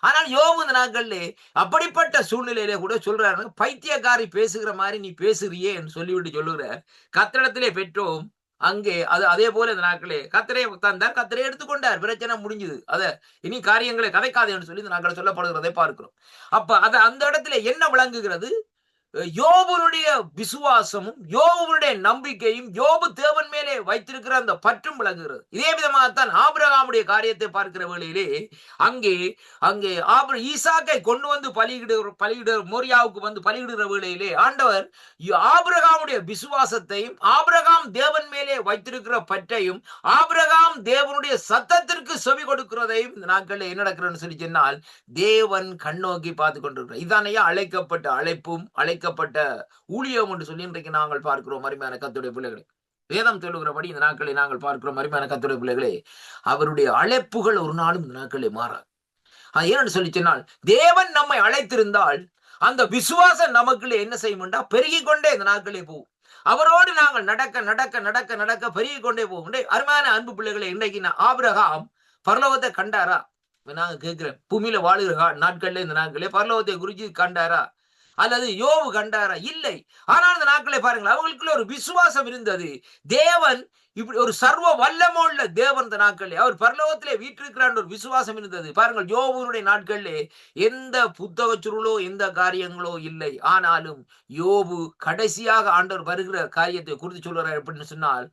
ஆனால் யோபு இந்த நாட்கள்ல அப்படிப்பட்ட சூழ்நிலையில கூட சொல்றாரு, பைத்தியக்காரி பேசுகிற மாதிரி நீ பேசுறியே என்று சொல்லிவிட்டு சொல்லுகிற, கர்த்தரிடத்திலே பெற்றோம். அங்கே அது அதே போல இந்த நாட்களே கர்த்தரே தந்தார், கர்த்தரே எடுத்துக்கொண்டார், பிரச்சனை முடிஞ்சது. அத இனி காரியங்களை கதைக்காதே என்று சொல்லி இந்த நாட்கள் சொல்லப்படுகிறதை பார்க்கிறோம். அப்ப அது அந்த இடத்துல என்ன விளங்குகிறது? யோபுடைய விசுவாசமும் யோபுடைய நம்பிக்கையும் யோபு தேவன் மேலே வைத்திருக்கிற அந்த பற்றும் விளங்குகிறது. இதே விதமாகத்தான் ஆபிரகாமுடைய காரியத்தை பார்க்கிற வேளையிலே அங்கே அங்கே ஈசாக்கை கொண்டு வந்து பலியிட மோரியாவுக்கு வந்து பலியிடுகிற வேளையிலே ஆண்டவர் ஆபிரகாமுடைய விசுவாசத்தையும் ஆபிரகாம் தேவன் மேலே வைத்திருக்கிற பற்றையும் ஆபிரகாம் தேவனுடைய சத்தத்திற்கு செவி கொடுக்கிறதையும் இந்த நாட்களில் என்ன நடக்கிறன்னு சொல்லி சொன்னால் தேவன் கண்ணோக்கி பார்த்து கொண்டிருக்கிறார். இதானையா அழைக்கப்பட்ட அழைப்பும் அழைக்கப்பட்ட ஊழியம் என்று சொல்லி இன்றைக்கு நாங்கள் பார்க்கிறோம். அருமையான கர்த்தருடைய பிள்ளைகளே, வேதம் சொல்லுகிறபடி இந்த நாட்களை நாங்கள் பார்க்கிறோம். அருமையான கர்த்தருடைய பிள்ளைகளே, அவருடைய அழைப்புகள் ஒரு நாளும் இந்த நாட்களே மாறாது. அது ஏன்னு சொல்லி சொன்னால் தேவன் நம்மை அழைத்திருந்தால் அந்த விசுவாசம் நமக்குள்ளே என்ன செய்யும்டா பெருகி கொண்டே இந்த நாட்களே போகும். அவரோடு நாங்கள் நடக்க நடக்க நடக்க நடக்க பெருகி கொண்டே போகும். அருமையான அன்பு பிள்ளைகளே, இன்றைக்கு ஆபிரகாம் பரலோகத்தை கண்டாரா? நாங்க கேட்கிறேன், பூமியில வாழுகிற நாட்கள்ல இந்த நாட்களே பரலோகத்தை குறிச்சு கண்டாரா? அல்லது யோபு கண்டாரா? இல்லை. ஆனால் இந்த நாட்களை பாருங்கள், அவங்களுக்குள்ள ஒரு விசுவாசம் இருந்தது. தேவன் இப்படி ஒரு சர்வ வல்லமுள்ள தேவன் இந்த நாட்களே அவர் பரலோகத்திலே வீற்றிருக்கிறான் ஒரு விசுவாசம் இருந்தது. பாருங்கள், யோபுடைய நாட்களிலே எந்த புத்தக சுருளோ எந்த காரியங்களோ இல்லை. ஆனாலும் யோபு கடைசியாக ஆண்டவர் வருகிற காரியத்தை குறித்து சொல்றார். எப்படின்னு சொன்னால்,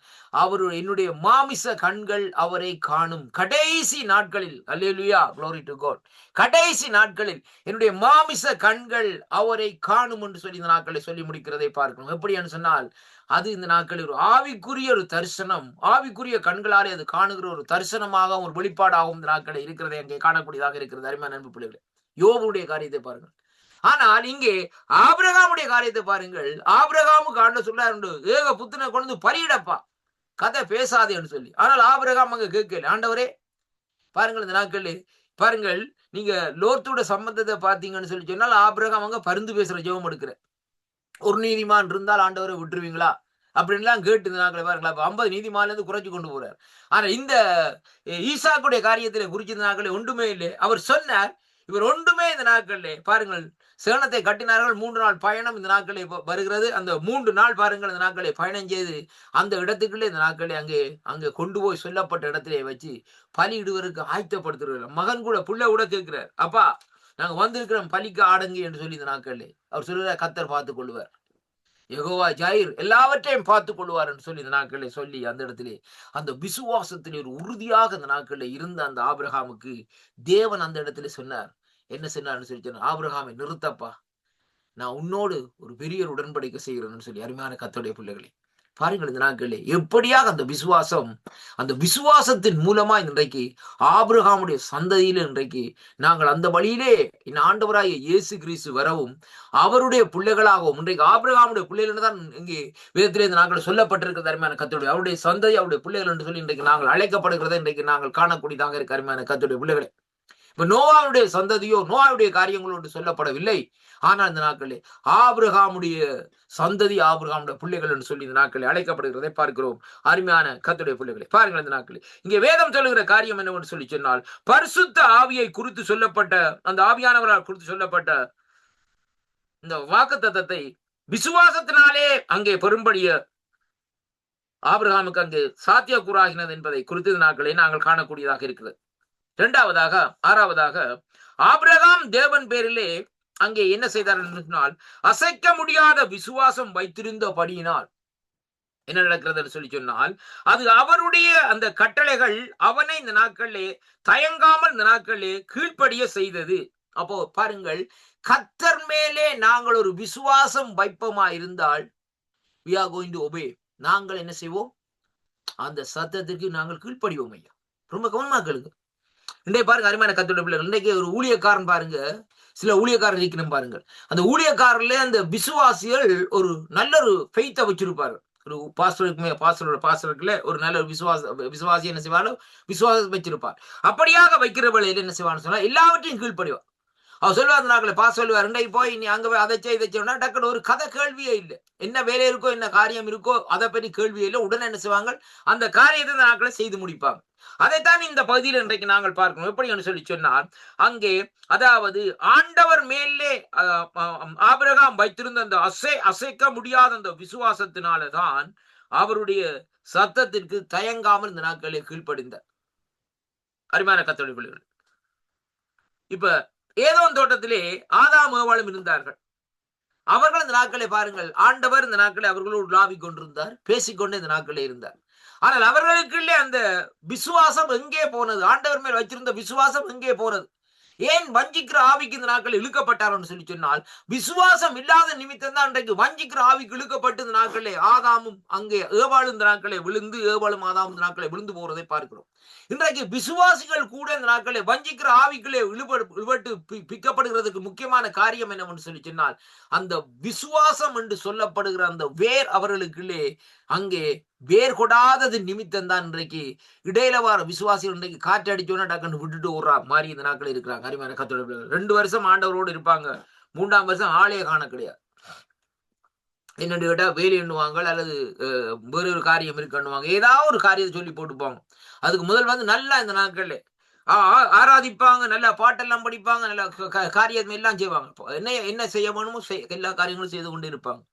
என்னுடைய மாமிச கண்கள் அவரை காணும் கடைசி நாட்களில். அல்லேலூயா, glory to God. கடைசி நாட்களில் என்னுடைய மாமிச கண்கள் அவரை காணும் என்று சொல்லி இந்த நாட்களை சொல்லி முடிக்கிறதை பார்க்கணும். எப்படி என்று சொன்னால், அது இந்த நாட்களில் ஒரு ஆவிக்குரிய ஒரு தரிசனம், ஆவிக்குரிய கண்களாலே அது காணுகிற ஒரு தரிசனமாக ஒரு வெளிப்பாடாகவும் இந்த நாட்களை இருக்கிறதை அங்கே காணக்கூடியதாக இருக்கிறது. அருமையான அன்பு பிள்ளைகளே, யோபுடைய காரியத்தை பாருங்கள். ஆனால் இங்கே ஆபிரகாமுடைய காரியத்தை பாருங்கள். ஆபிரகாமுக்கு ஆண்டவர் சொல்றாரு, ஏக புத்திரனை கொண்டு பலியிடப்பா, கதை பேசாதே என்று சொல்லி. ஆனால் ஆபிரகாம் அங்க கேட்கல. ஆண்டவரே பாருங்கள், இந்த நாட்கள் பாருங்கள், நீங்க லோத்தோட சம்பந்தத்தை பார்த்தீங்கன்னு சொல்லி சொன்னால் ஆபிரகாம் அங்க பரிந்து பேசுற ஜெபம் எடுக்கிற, ஒரு நீதிமான் இருந்தால் ஆண்டவரை விட்டுருவீங்களா அப்படின்லாம் கேட்டு இந்த நாட்களை பாருங்களா, 50 நீதிமான்ல இருந்து குறைச்சு கொண்டு போறார். ஆனா இந்த ஈசாக்குடைய காரியத்திலே குறிச்சு இந்த நாட்களே ஒன்றுமே இல்லை. அவர் சொன்னார், இவர் ஒன்றுமே இந்த நாட்களிலே பாருங்கள், சேனத்தை கட்டினார்கள், 3 நாள் பயணம் இந்த நாட்களே வருகிறது. அந்த 3 நாள் பாருங்கள் இந்த நாட்களை பயணம் செய்து அந்த இடத்துக்குள்ளே இந்த நாட்களை அங்கே கொண்டு போய் சொல்லப்பட்ட இடத்திலே வச்சு பலியிடுவதற்கு ஆயத்தப்படுத்துகிறார். மகன் கூட புள்ள கூட கேட்கிறார், அப்பா நாங்க வந்திருக்கிறோம் பலிக்கு ஆடுங்க என்று சொல்லி இந்த நாட்களிலே அவர் சொல்லுறார், கர்த்தர் பார்த்துக் கொள்வார், யெகோவா ஜாயிர் எல்லாவற்றையும் பார்த்துக் கொள்வார் என்று சொல்லி இந்த நாட்களை சொல்லி அந்த இடத்திலே அந்த விசுவாசத்திலே ஒரு உறுதியாக இந்த நாட்களில் இருந்த அந்த ஆபிரகாமுக்கு தேவன் அந்த இடத்துல சொன்னார். என்ன சொன்னார்னு சொல்லி சொன்னார், ஆபிரகாமை நிறுத்தப்பா, நான் உன்னோடு ஒரு பெரிய உடன்படிக்கை செய்கிறேன்னு சொல்லி. அருமையான கர்த்தருடைய பிள்ளைகளே, பாருங்கள் இந்த நாட்களே எப்படியாக அந்த விசுவாசத்தின் மூலமா இன்றைக்கு ஆபிரகாமுடைய சந்ததியில இன்றைக்கு நாங்கள் அந்த வழியிலே ஆண்டவராகிய இயேசு கிறிஸ்து வரவும் அவருடைய பிள்ளைகளாகவும் இன்றைக்கு ஆபிரகாமுடைய பிள்ளைகள் தான் இங்கே வேதத்திலே இந்த நாங்கள் சொல்லப்பட்டிருக்கிறது. அருமையான கர்த்தருடைய அவருடைய சந்ததி அவருடைய பிள்ளைகள் என்று சொல்லி இன்றைக்கு நாங்கள் அழைக்கப்படுகிறத இன்றைக்கு நாங்கள் காணக்கூடியதாக இருக்க. அருமையான கர்த்தருடைய பிள்ளைகளே, இப்ப நோவாவுடைய சந்ததியோ நோவாவுடைய காரியங்களோ என்று சொல்லப்படவில்லை. ஆனால் இந்த நாட்களே ஆபிரகாமுடைய சந்ததி ஆபிரகாமுடைய பிள்ளைகள் என்று சொல்லி இந்த நாட்களில் அழைக்கப்படுகிறதை பார்க்கிறோம். அருமையான கர்த்தருடைய பிள்ளைகளை பாருங்கள், இந்த நாட்களில் இங்கே வேதம் சொல்லுகிற காரியம் என்னவென்று சொல்லி சொன்னால், பரிசுத்த ஆவியை குறித்து சொல்லப்பட்ட அந்த ஆவியானவரால் குறித்து சொல்லப்பட்ட இந்த வாக்குத்தத்தத்தை விசுவாசத்தினாலே அங்கே பெரும்படிய ஆபிரகாமுக்கு அங்கே சாத்தியக்கூறாகினது என்பதை குறித்து இந்த நாட்களை நாங்கள் காணக்கூடியதாக இருக்கிறது. 6வதாக ஆபிரகாம் தேவன் பேரிலே அங்கே என்ன செய்தார் என்று சொன்னால், அசைக்க முடியாத விசுவாசம் வைத்திருந்தபடியினால் என்ன நடக்கிறது என்று சொல்லி சொன்னால், அது அவருடைய அந்த கட்டளைகள் அவனை இந்த நாட்களிலே தயங்காமல் இந்த நாட்களிலே கீழ்ப்படிய செய்தது. அப்போ பாருங்கள், கர்த்தர் மேலே நாங்கள் ஒரு விசுவாசம் வைப்பமா இருந்தால் we are going to obey. நாங்கள் என்ன செய்வோம், அந்த சத்தத்திற்கு நாங்கள் கீழ்ப்படிவோம். ஐயா, ரொம்ப கவனமா கேளுங்க. இன்றைய பாருங்க அருமையான கர்த்தருடைய பிள்ளைகள், இன்றைக்கு ஒரு ஊழியக்காரன் பாருங்க, சில ஊழியக்காரர் இருக்கணும் பாருங்கள், அந்த ஊழியக்காரர்ல அந்த விசுவாசிகள் ஒரு நல்ல ஒரு ஃபெய்த்தை வச்சிருப்பாரு. ஒரு பாஸ்டருக்குள்ள ஒரு நல்ல ஒரு விசுவாசி என்ன செய்வாரோ விசுவாசம் வச்சிருப்பார். அப்படியாக வைக்கிற வேளையில என்ன செய்வான்னு சொன்னா எல்லாவற்றையும் கீழ்ப்படிவார். அவர் சொல்லுவார் நாங்களே சொல்லுவார் இன்றைக்கு போய் நீ அங்க போய் அதை செய்ய இதை செய்யணும்னா டக்குனு ஒரு கதை கேள்வியே இல்லை. என்ன வேலை இருக்கோ என்ன காரியம் இருக்கோ அதை பற்றி கேள்வியே இல்லை. உடனே என்ன செய்வாங்க, அந்த காரியத்தை இந்த நாட்களை செய்து முடிப்பாங்க. அதைத்தான் இந்த பகுதியில் இன்றைக்கு நாங்கள் பார்க்கணும். எப்படி சொல்லி சொன்னால், அங்கே அதாவது ஆண்டவர் மேலே ஆபிரகாம் வைத்திருந்த அந்த அசைக்க முடியாத அந்த விசுவாசத்தினாலதான் அவருடைய சத்தத்திற்கு தயங்காமல் இந்த நாட்களை கீழ்ப்படிந்தார். அருமையான கர்த்தருடைய பிள்ளைகள், இப்ப ஏதோம் தோட்டத்திலே ஆதாம் ஏவாளும் இருந்தார்கள். அவர்கள் இந்த நாட்களை பாருங்கள், ஆண்டவர் இந்த நாட்களை அவர்களோடு உலாவிக் கொண்டிருந்தார், பேசிக்கொண்டே இந்த நாட்களே இருந்தார். ஆனால் அவர்களுக்குள்ளே அந்த விசுவாசம் எங்கே போனது? ஆண்டவர் மேல் வச்சிருந்த விசுவாசம் எங்கே போனது? ஏன் வஞ்சிக்கிற ஆவிக்கு இந்த நாட்கள் இழுக்கப்பட்டார்னு சொல்லி சொன்னால், விசுவாசம் இல்லாத நிமித்தம் தான் இன்றைக்கு வஞ்சிக்கிற ஆவிக்கு இழுக்கப்பட்டு இந்த நாட்களே ஆதாமும் அங்கே ஏவாளும் இந்த நாட்களை விழுந்து, ஏவாளும் ஆதாமும் இந்த நாட்களை விழுந்து போறதை பார்க்கிறோம். இன்றைக்கு விசுவாசிகள் கூட இந்த நாட்களை வஞ்சிக்கிற ஆவிக்குள்ளே இழுபட்டு பிக்கப்படுகிறதுக்கு முக்கியமான காரியம் என்னவென்று சொல்லி சொன்னால், அந்த விசுவாசம் என்று சொல்லப்படுகிற அந்த வேர் அவர்களுக்குள்ளே அங்கே வேர் கொடாதது நிமித்தம் தான் இன்றைக்கு இடையில வார விசுவாசிகள் இன்றைக்கு காற்று அடிச்சோன்னா டக்குன்னு விட்டுட்டு ஓடுறா மாதிரி இந்த நாட்கள் இருக்கிறாங்க. அருமையான கர்த்தருடைய 2 வருஷம் ஆண்டவரோடு இருப்பாங்க, 3ஆம் வருஷம் ஆளைய காண கிடையாது. என்னென்னு கேட்டா வேலை எண்ணுவாங்க, அல்லது வேறு ஒரு காரியம் இருக்குன்னுவாங்க, ஏதாவது ஒரு காரியத்தை சொல்லி போட்டுப்பாங்க. அதுக்கு முதல் வந்து நல்லா இந்த நாட்கள்ல ஆராதிப்பாங்க, நல்லா பாட்டெல்லாம் படிப்பாங்க, நல்லா காரியம் எல்லாம் செய்வாங்க. என்ன செய்ய வேணுமோ எல்லா காரியங்களும் செய்து கொண்டு இருப்பாங்க.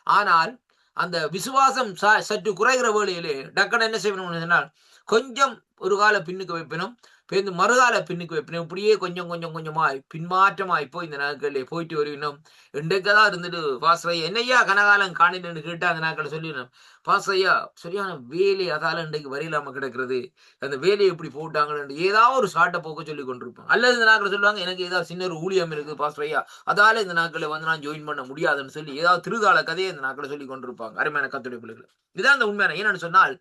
ஆனால் அந்த விசுவாசம் சற்று குறைகிற வேளையிலே டக்குன்னு என்ன செய்யணும்னு சொன்னால், கொஞ்சம் ஒரு கால பின்னுக்கு வைப்பினும் பேருந்து மறுகால பின்னுக்கு வைப்பினும், இப்படியே கொஞ்சம் கொஞ்சம் கொஞ்சமாய் பின்மாற்றமாய் போய் இந்த நாட்களில் போயிட்டு வருவினோம். இன்றைக்குதான் இருந்துட்டு பாஸ்ரையா என்னையா கனகாலம் காணின்னு கேட்டா அந்த நாட்களை சொல்லிடணும், பாஸ்ரையா சரியான வேலை அதால இன்றைக்கு வரையிலாம கிடக்கிறது, அந்த வேலையை எப்படி போட்டாங்கன்னு ஏதாவது ஒரு சாட்டை போக்க சொல்லி கொண்டிருப்பாங்க. அல்லது இந்த நாட்களை சொல்லுவாங்க, எனக்கு ஏதாவது சின்ன ஒரு ஊழியம் இருக்குது பாஸ்ரையா, அதால இந்த நாட்களை வந்து நான் ஜாயின் பண்ண முடியாதுன்னு சொல்லி ஏதாவது திருகால கதையை இந்த நாட்களை சொல்லி கொண்டிருப்பாங்க. அருமையான கர்த்தருடைய பிள்ளைகள், இதுதான் அந்த உண்மையான. என்னன்னு சொன்னால்,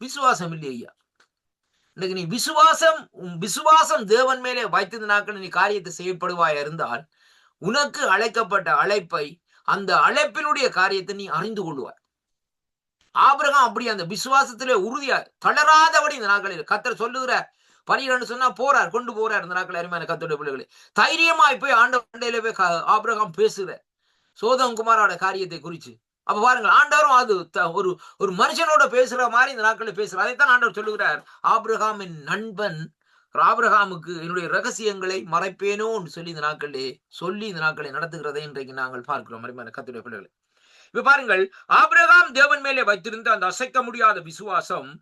விசுவாசம் இல்லை ஐயா. இன்னைக்கு நீ விசுவாசம் தேவன் மேலே வைத்தது நாட்கள் நீ காரியத்தை செய்யப்படுவாய் இருந்தால், உனக்கு அழைக்கப்பட்ட அழைப்பை, அந்த அழைப்பினுடைய காரியத்தை நீ அறிந்து கொள்வாய். ஆபிரகாம் அப்படி அந்த விசுவாசத்திலே உறுதியா தளராதபடி இந்த நாட்களில் கர்த்தர் சொல்லுகிற பணின்னு சொன்னா போறார், கொண்டு போறார். இந்த நாட்கள் அருமையான கர்த்தருடைய பிள்ளைகளே, தைரியமாய் போய் ஆண்டவண்டையில போய் ஆபிரகாம் பேசுகிற சோதம் குமாரோட காரியத்தை குறிச்சு. அப்ப பாருங்க, ஆண்டவரும் அது ஒரு மனுஷனோட பேசுற மாதிரி இந்த நாட்களில் பேசுறார். அதைத்தான் ஆண்டவர் சொல்லுகிறார், ஆபிரகாமின் நண்பன் ஆபிரகாமுக்கு என்னுடைய ரகசியங்களை மறைப்பேனோ சொல்லி இந்த நாட்களை நடத்துகிறதை இன்றைக்கு நாங்கள் பார்க்கிறோம். அருமையான கர்த்தருடைய பிள்ளைகளே, இப்ப பாருங்கள், ஆபிரகாம் தேவன் மேலே வைத்திருந்த அந்த அசைக்க முடியாத விசுவாசம்,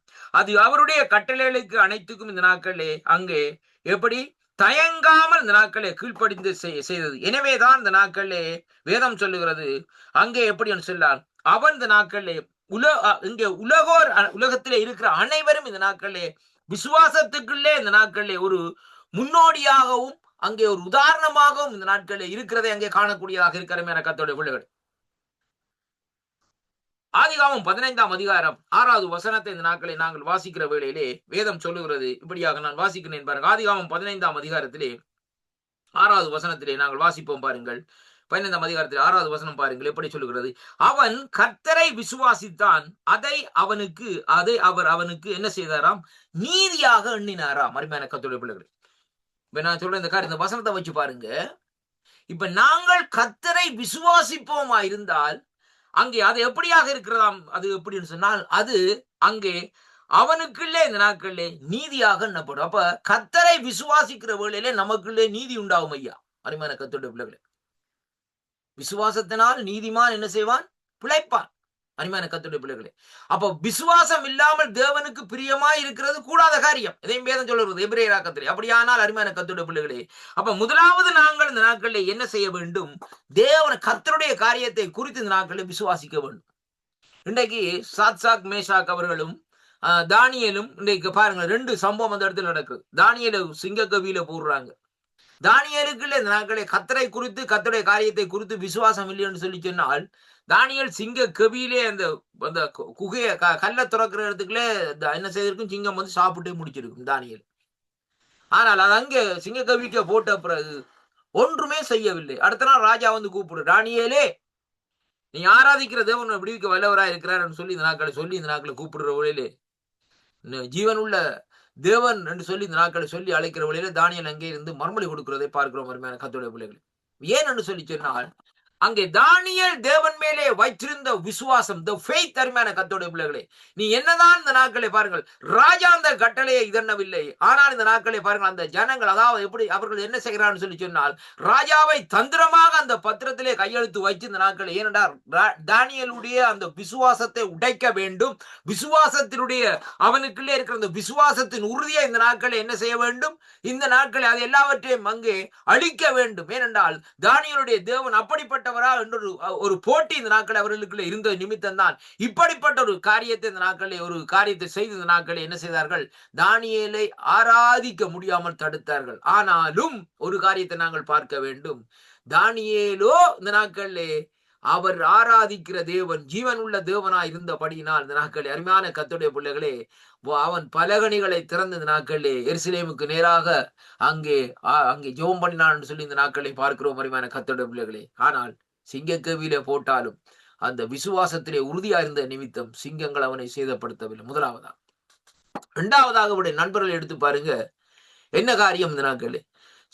அது அவருடைய கட்டளைகளுக்கு அனைத்துக்கும் இந்த நாட்களே அங்கே எப்படி தயங்காமல் இந்த நாட்களே கீழ்ப்படிந்து செய்தது. எனவேதான் இந்த நாட்களே வேதம் சொல்லுகிறது, அங்கே எப்படி சொல்லார், அவன் இந்த நாட்களே இங்கே உலகத்திலே இருக்கிற அனைவரும் இந்த நாட்களே விசுவாசத்துக்குள்ளே இந்த நாட்களே ஒரு முன்னோடியாகவும் அங்கே ஒரு உதாரணமாகவும் இந்த நாட்களே இருக்கிறதை அங்கே காணக்கூடியதாக இருக்கிற கர்த்தருடைய பிள்ளைகள். ஆதிகாமம் 15ஆம் அதிகாரம் 6வது வசனத்தை இந்த நாட்களை நாங்கள் வாசிக்கிற வேளையிலே வேதம் சொல்லுகிறது, இப்படியாக நான் வாசிக்கிறேன் பாருங்க. ஆதிகாமம் 15ஆம் அதிகாரத்திலே 6வது வசனத்திலே நாங்கள் வாசிப்போம் பாருங்கள். 15ஆம் அதிகாரத்திலே 6வது வசனம் பாருங்கள், எப்படி சொல்லுகிறது, அவன் கர்த்தரை விசுவாசித்தான், அதை அவர் அவனுக்கு என்ன செய்தாராம், நீதியாக எண்ணினாராம். அருமையான கர்த்தருடைய பிள்ளைகள், இப்ப நான் சொல்ற இந்த வசனத்தை வச்சு பாருங்க. இப்ப நாங்கள் கர்த்தரை விசுவாசிப்போமா இருந்தால் அங்கே அது எப்படியாக இருக்கிறதாம், அது எப்படின்னு சொன்னால், அது அங்கே அவனுக்குள்ளே இந்த நாட்களிலே நீதியாக எண்ணப்படும். அப்ப கர்த்தரை விசுவாசிக்கிற வேளையிலே நமக்குள்ளே நீதி உண்டாகும் ஐயா. அருமையான கர்த்தருடைய பிள்ளைகளே, விசுவாசத்தினால் நீதிமான் என்ன செய்வான், பிழைப்பான். அருமையான கர்த்தருடைய பிள்ளைகளே, அப்ப விசுவாசம் இல்லாமல் தேவனுக்கு பிரியமாய் இருக்கிறது கூடாத காரியம். இதையும் வேதம் சொல்லுகிறது எபிரேயராக்கத்திலே. அப்படியானால் அருமையான கர்த்தருடைய பிள்ளைகளே, அப்ப முதலாவது நாங்கள் இந்த நாட்களில் என்ன செய்ய வேண்டும், கர்த்தருடைய காரியத்தை குறித்து இந்த நாட்களில் விசுவாசிக்க வேண்டும். இன்றைக்கு சாத்சாக் மேஷாக் அவர்களும் தானியேலும் இன்றைக்கு பாருங்க 2 சம்பவம் அந்த இடத்துல நடக்குது. தானியேல சிங்கக்கவியில போடுறாங்க. தானியேலுக்குள்ள இந்த நாட்களை கர்த்தரை குறித்து கர்த்தருடைய காரியத்தை குறித்து விசுவாசம் இல்லைன்னு சொல்லி சொன்னால், தானியேல் சிங்க கவியிலே அந்த குகைய கல்லை துறக்கிற இடத்துக்குள்ளே என்ன செய்திருக்கும், சிங்கம் வந்து சாப்பிட்டே முடிச்சிருக்கும் தானியேல். ஆனால் அது அங்கே சிங்க கவிக்க போட்ட பிறகு ஒன்றுமே செய்யவில்லை. அடுத்த நாள் ராஜா வந்து கூப்பிடு, தானியேலே நீ ஆராதிக்கிற தேவன் விடுவிக்க வல்லவராக இருக்கிறார் சொல்லி இந்த நாட்களை கூப்பிடுற வழியிலே ஜீவனுள்ள தேவன் என்று சொல்லி இந்த நாட்களை சொல்லி அழைக்கிற வழியில தானியல் அங்கே இருந்து மறுமொழி கொடுக்கிறதை பார்க்கிறோம் அருமையான கர்த்தருடைய பிள்ளைகள். ஏன் என்று சொல்லி சொன்னால் அங்கே தானியல் தேவன் மேலே வைத்திருந்த விசுவாசம், the faith, அருமையான கர்த்தருடைய பிள்ளைகளே. நீ என்னதான் இந்த நாட்களை பாருங்கள், ராஜா அந்த கட்டளையை இதன்னவில்லை. ஆனால் இந்த நாட்களை பாருங்கள், அந்த ஜனங்கள், அதாவது எப்படி அவர்கள் என்ன செய்கிறான்னு சொல்லி சொன்னால், ராஜாவை தந்திரமாக அந்த பத்திரத்திலே கையெழுத்து வைத்து இந்த நாட்களை, ஏனென்றால் தானியலுடைய அந்த விசுவாசத்தை உடைக்க வேண்டும், விசுவாசத்தினுடைய அவனுக்குள்ளே இருக்கிற அந்த விசுவாசத்தின் உறுதியை இந்த நாட்களை என்ன செய்ய வேண்டும், இந்த நாட்களை அது எல்லாவற்றையும் அங்கே அழிக்க வேண்டும். ஏனென்றால் தானியலுடைய தேவன் அப்படிப்பட்டவரா என்று ஒரு போட்டி இந்த நாட்கள் அவர்களுக்குள்ள இருந்த நிமித்தம் தான் இப்படிப்பட்ட ஒரு காரியத்தை இந்த நாட்களில் ஒரு காரியத்தை செய்து இந்த நாட்களை என்ன செய்தார்கள், தானியேலை ஆராதிக்க முடியாமல் தடுத்தார்கள். ஆனாலும் ஒரு காரியத்தை நாங்கள் பார்க்க வேண்டும், தானியேலோ இந்த நாட்களிலே அவர் ஆராதிக்கிற தேவன் ஜீவன் உள்ள தேவனாய் இருந்தபடியினால் இந்த நாட்களில் அருமையான கர்த்தருடைய பிள்ளைகளே, அவன் பலகணிகளை திறந்த இந்த நாட்களிலே எருசலேமுக்கு நேராக அங்கே ஜெபம் பண்ணினான் சொல்லி இந்த நாட்களை பார்க்கிறோம் அருமையான கர்த்தருடைய பிள்ளைகளே. ஆனால் சிங்கக்கவியிலே போட்டாலும் அந்த விசுவாசத்திலே உறுதியா இருந்த நிமித்தம் சிங்கங்கள் அவனை சேதப்படுத்தவில்லை. முதலாவதாக. இரண்டாவதாக அவருடைய நண்பர்கள் எடுத்து பாருங்க, என்ன காரியம் இந்த நாட்களே,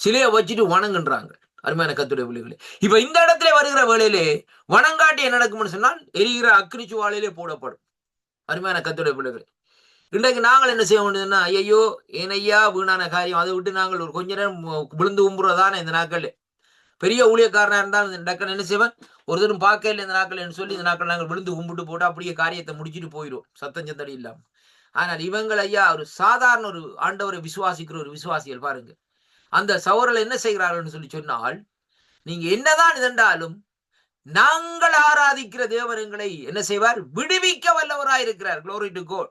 சிலையை வச்சுட்டு வணங்குன்றாங்க அருமையான கர்த்தருடைய பிள்ளைகளே. இப்ப இந்த இடத்துல வருகிற வேளையிலே வணங்காட்டி என்ன நடக்கும்னு சொன்னால் எரிகிற அக்னி சுவாலையிலே போடப்படும் அருமையான கர்த்தருடைய பிள்ளைகளே. இன்றைக்கு நாங்கள் என்ன செய்ய வேண்டியதுன்னா, ஐயோ ஏனையா வீணான காரியம், அதை விட்டு நாங்கள் ஒரு கொஞ்ச நேரம் விழுந்து கும்புறதான இந்த நாட்கள். பெரிய ஊழியக்காரனா இருந்தால் இந்த நாட்கள் என்ன செய்வேன், ஒரு தரம் பார்க்க இல்லை இந்த நாட்கள் என்று சொல்லி இந்த நாட்கள் நாங்கள் விழுந்து கும்பிட்டு போட்டு அப்படியே காரியத்தை முடிச்சுட்டு போயிடும் சத்தம் சத்தடி இல்லாம. ஆனால் இவங்கள் ஐயா ஒரு சாதாரண ஒரு ஆண்டவரை விசுவாசிக்கிற ஒரு விசுவாசிகள் பாருங்க, அந்த சவரில் என்ன செய்கிறார்கள் சொல்லி சொன்னால், நீங்க என்னதான் இதென்றாலும் நாங்கள் ஆராதிக்கிற தேவனங்களை என்ன செய்வார், விடுவிக்க வல்லவராய் இருக்கிறார். Glory to God.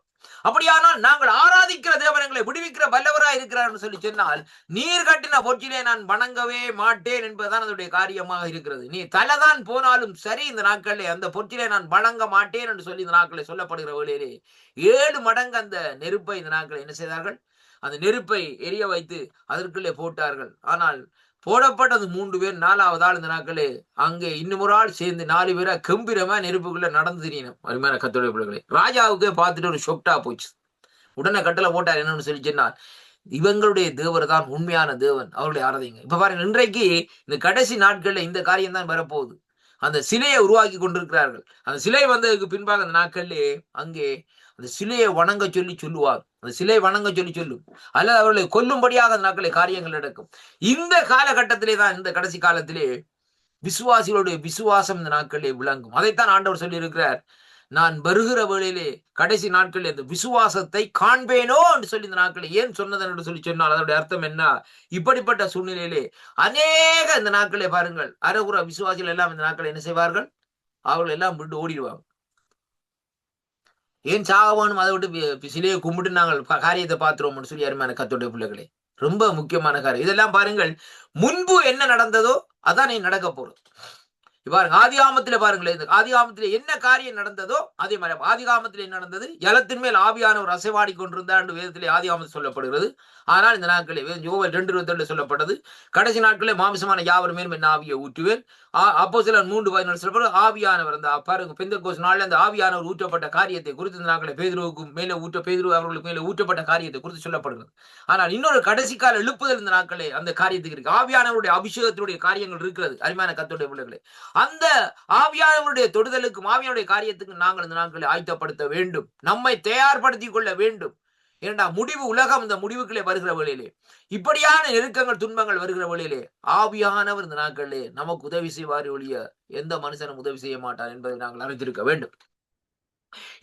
அப்படியானால் நாங்கள் ஆராதிக்கிற தேவனங்களை விடுவிக்கிற வல்லவராய் இருக்கிறார் சொல்லி சொன்னால், நீர் கட்டின பொற்றிலே நான் வணங்கவே மாட்டேன் என்பதுதான் அதனுடைய காரியமாக இருக்கிறது. நீ தலைதான் போனாலும் சரி இந்த நாட்களிலே அந்த பொற்றிலே நான் வணங்க மாட்டேன் என்று சொல்லி இந்த நாட்களை சொல்லப்படுகிற வேளையிலே 7 மடங்கு அந்த நெருப்பை இந்த நாட்களை என்ன செய்தார்கள், அந்த நெருப்பை எரிய வைத்து அதற்குள்ளே போட்டார்கள். ஆனால் போடப்பட்டது 3 பேர், 4வது ஆள் இந்த நாட்களே அங்கே இன்னும் ஒரு ஆள் சேர்ந்து 4 பேரா கம்பீரமா நெருப்புக்குள்ள நடந்து தெரியணும் அருமையான கர்த்தருடைய பிள்ளைகளே. ராஜாவுக்கே பார்த்துட்டு ஒரு ஷொக்டா போச்சு. உடனே கட்டளை போட்டார், என்னன்னு சொல்லி சொன்னால், இவங்களுடைய தேவர் தான் உண்மையான தேவன், அவருடைய ஆராதிங்க. இப்ப பாருங்க, இன்றைக்கு இந்த கடைசி நாட்கள்ல இந்த காரியம் தான் வரப்போகுது. அந்த சிலையை உருவாக்கி கொண்டிருக்கிறார்கள். அந்த சிலை வந்ததுக்கு பின்பாக அந்த நாட்கள்லே அங்கே அந்த சிலையை வணங்க சொல்லி சொல்லுவார், அந்த சிலை வணங்க சொல்லி சொல்லும், அல்லது அவர்களை கொல்லும்படியாக அந்த நாட்களை காரியங்கள் நடக்கும். இந்த காலகட்டத்திலே தான், இந்த கடைசி காலத்திலே விசுவாசிகளுடைய விசுவாசம் இந்த நாட்களிலே விளங்கும். அதைத்தான் ஆண்டவர் சொல்லி இருக்கிறார், நான் வருகிற வேளையிலே கடைசி நாட்களில் இந்த விசுவாசத்தை காண்பேனோ என்று சொல்லி இந்த நாட்களில் ஏன் சொன்னதன் என்று சொல்லி சொன்னால் அதனுடைய அர்த்தம் என்ன, இப்படிப்பட்ட சூழ்நிலையிலே அநேக இந்த நாட்களே பாருங்கள் அரகுற விசுவாசிகள் எல்லாம் இந்த நாட்களை என்ன செய்வார்கள், அவர்கள் எல்லாம் விட்டு ஓடிடுவாங்க. ஏன் சாக வேணும், அதை விட்டு சிலையை கும்பிட்டு நாங்கள் காரியத்தை பார்த்துருவோம்னு சொல்லி அருமையான கர்த்தருடைய பிள்ளைகளே, ரொம்ப முக்கியமான காரியம். இதெல்லாம் பாருங்கள், முன்பு என்ன நடந்ததோ அதான் நடக்க போறது. பாருங்க, ஆதிகாமத்திலே பாருங்களேன், இந்த ஆதிகாமத்திலே என்ன காரியம் நடந்ததோ அதே மாதிரி ஆதிகாமத்திலே என்ன நடந்தது, ஜலத்தின் மேல் ஆவியானவர் அசைவாடி கொண்டிருந்தார் என்று வேதத்திலே ஆதிகாமத்தில் சொல்லப்படுகிறது. ஆனால் இந்த நாட்களே யோவேல் 2:22 சொல்லப்பட்டது, கடைசி நாட்களே மாமிசமான யாவர் மேலும் என்ன ஆவியை ஊற்றுவேன். அப்போஸ்தலர் 3:14 சொல்லப்படுறது, ஆவியானவர் அந்த பாருங்க பெந்தெக்கோஸ்து நாளில் அந்த ஆவியானவர் ஊற்றப்பட்ட காரியத்தை குறித்து இந்த நாட்களே பேதுருவுக்கு மேலே பேதுரு அவர்களுக்கு மேலே ஊற்றப்பட்ட காரியத்தை குறித்து சொல்லப்படுகிறது. ஆனால் இன்னொரு கடைசி கால எழுப்புதல் இந்த நாட்களே அந்த காரியத்துக்கு இருக்கு, ஆவியானவருடைய அபிஷேகத்தினுடைய காரியங்கள் இருக்கிறது அருமையான கர்த்தருடைய பிள்ளைகளே. அந்த ஆவியானவருடைய தொடுதலுக்கும் ஆவியானுடைய காரியத்துக்கு நாங்கள் இந்த நாட்களை ஆயத்தப்படுத்த வேண்டும், நம்மை தயார்படுத்திக் கொள்ள வேண்டும். ஏண்டா முடிவு உலகம் இந்த முடிவுகளே வருகிற வேளையிலே, இப்படியான நெருக்கங்கள் துன்பங்கள் வருகிற வேளையிலே ஆவியானவர் இந்த நாட்களிலே நமக்கு உதவி செய்வார் ஒழிய எந்த மனுஷனும் உதவி செய்ய மாட்டார் என்பதை நாங்கள் அறிந்திருக்க வேண்டும்.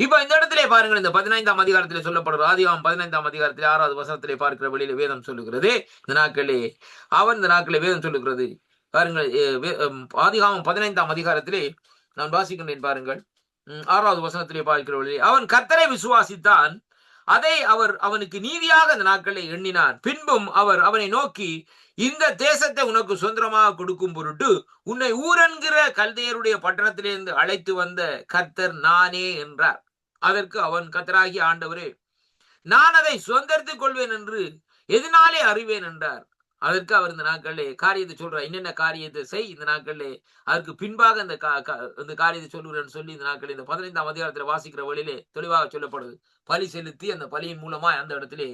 இப்ப இந்த இடத்திலே பாருங்கள், இந்த 15ஆம் அதிகாரத்திலே சொல்லப்படுற ஆதியாகமம் 15ஆம் அதிகாரத்திலே 6வது வசனத்திலே பார்க்கிற வேளையிலே வேதம் சொல்லுகிறது, இந்த நாட்களே அவன் இந்த நாட்களே வேதம் சொல்லுகிறது பாருங்கள், ஆதியாகமம் 15ஆம் அதிகாரத்திலே நான் வாசிக்கின்றேன் பாருங்கள், 6வது வசனத்திலே பார்க்கிற வேளையிலே அவன் கர்த்தரை விசுவாசித்தான், அதை அவர் அவனுக்கு நீதியாக அந்த நாட்களை எண்ணினார். பின்பும் அவர் அவனை நோக்கி, இந்த தேசத்தை உனக்கு சுதந்திரமாக கொடுக்கும் பொருட்டு உன்னை ஊரென்கிற கல்தையருடைய பட்டணத்திலிருந்து அழைத்து வந்த கர்த்தர் நானே என்றார். அதற்கு அவன், கர்த்தராகிய ஆண்டவரே, நான் அதை சுதந்திரத்துக் கொள்வேன் என்று எதனாலே அறிவேன் என்றார். அதற்கு அவர் இந்த நாட்களே காரியத்தை சொல்றார், என்னென்ன காரியத்தை செய் இந்த நாட்களே, அதற்கு பின்பாக இந்த காரியத்தை சொல்லுறேன்னு சொல்லி இந்த நாட்களே இந்த 15ஆம் அதிகாரத்துல வாசிக்கிற வழியிலே தெளிவாக சொல்லப்படுது. பலி செலுத்தி அந்த பலியின் மூலமா அந்த இடத்திலே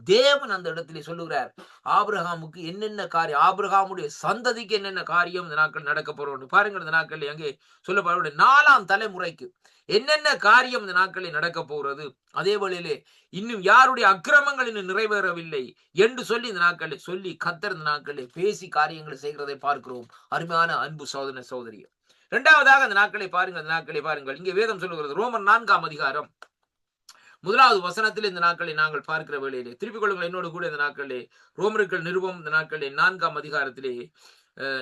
தேவன் அந்த இடத்திலே சொல்லுகிறார், ஆபிரகாமுக்கு என்னென்ன காரியம், ஆபிரகாமுடைய சந்ததிக்கு என்னென்ன காரியம் இந்த நாட்கள் நடக்க போறோம் பாருங்கள். இந்த நாட்கள் அங்கே சொல்லப்பட 4ஆம் தலைமுறைக்கு என்னென்ன காரியம் இந்த நாட்களில் நடக்க போகிறது, அதே வேளையிலே இன்னும் யாருடைய அக்கிரமங்கள் இன்னும் நிறைவேறவில்லை என்று சொல்லி இந்த நாட்களில் சொல்லி கர்த்தர் இந்த நாட்களில் பேசி காரியங்களை செய்கிறதை பார்க்கிறோம். அருமையான அன்பு சகோதர சகோதரி. இரண்டாவதாக அந்த நாட்களை பாருங்கள். அந்த நாட்களை பாருங்கள். இங்கே வேதம் சொல்லுகிறது ரோமர் 4ஆம் அதிகாரம் 1வது வசனத்தில் இந்த நாட்களை நாங்கள் பார்க்கிற வேளையிலே திருப்பிக் கொள்ளுங்கள் என்னோடு கூட. இந்த நாட்களிலே ரோமர்கள் நிருபம் இந்த நாட்களிலே 4ஆம் அதிகாரத்திலே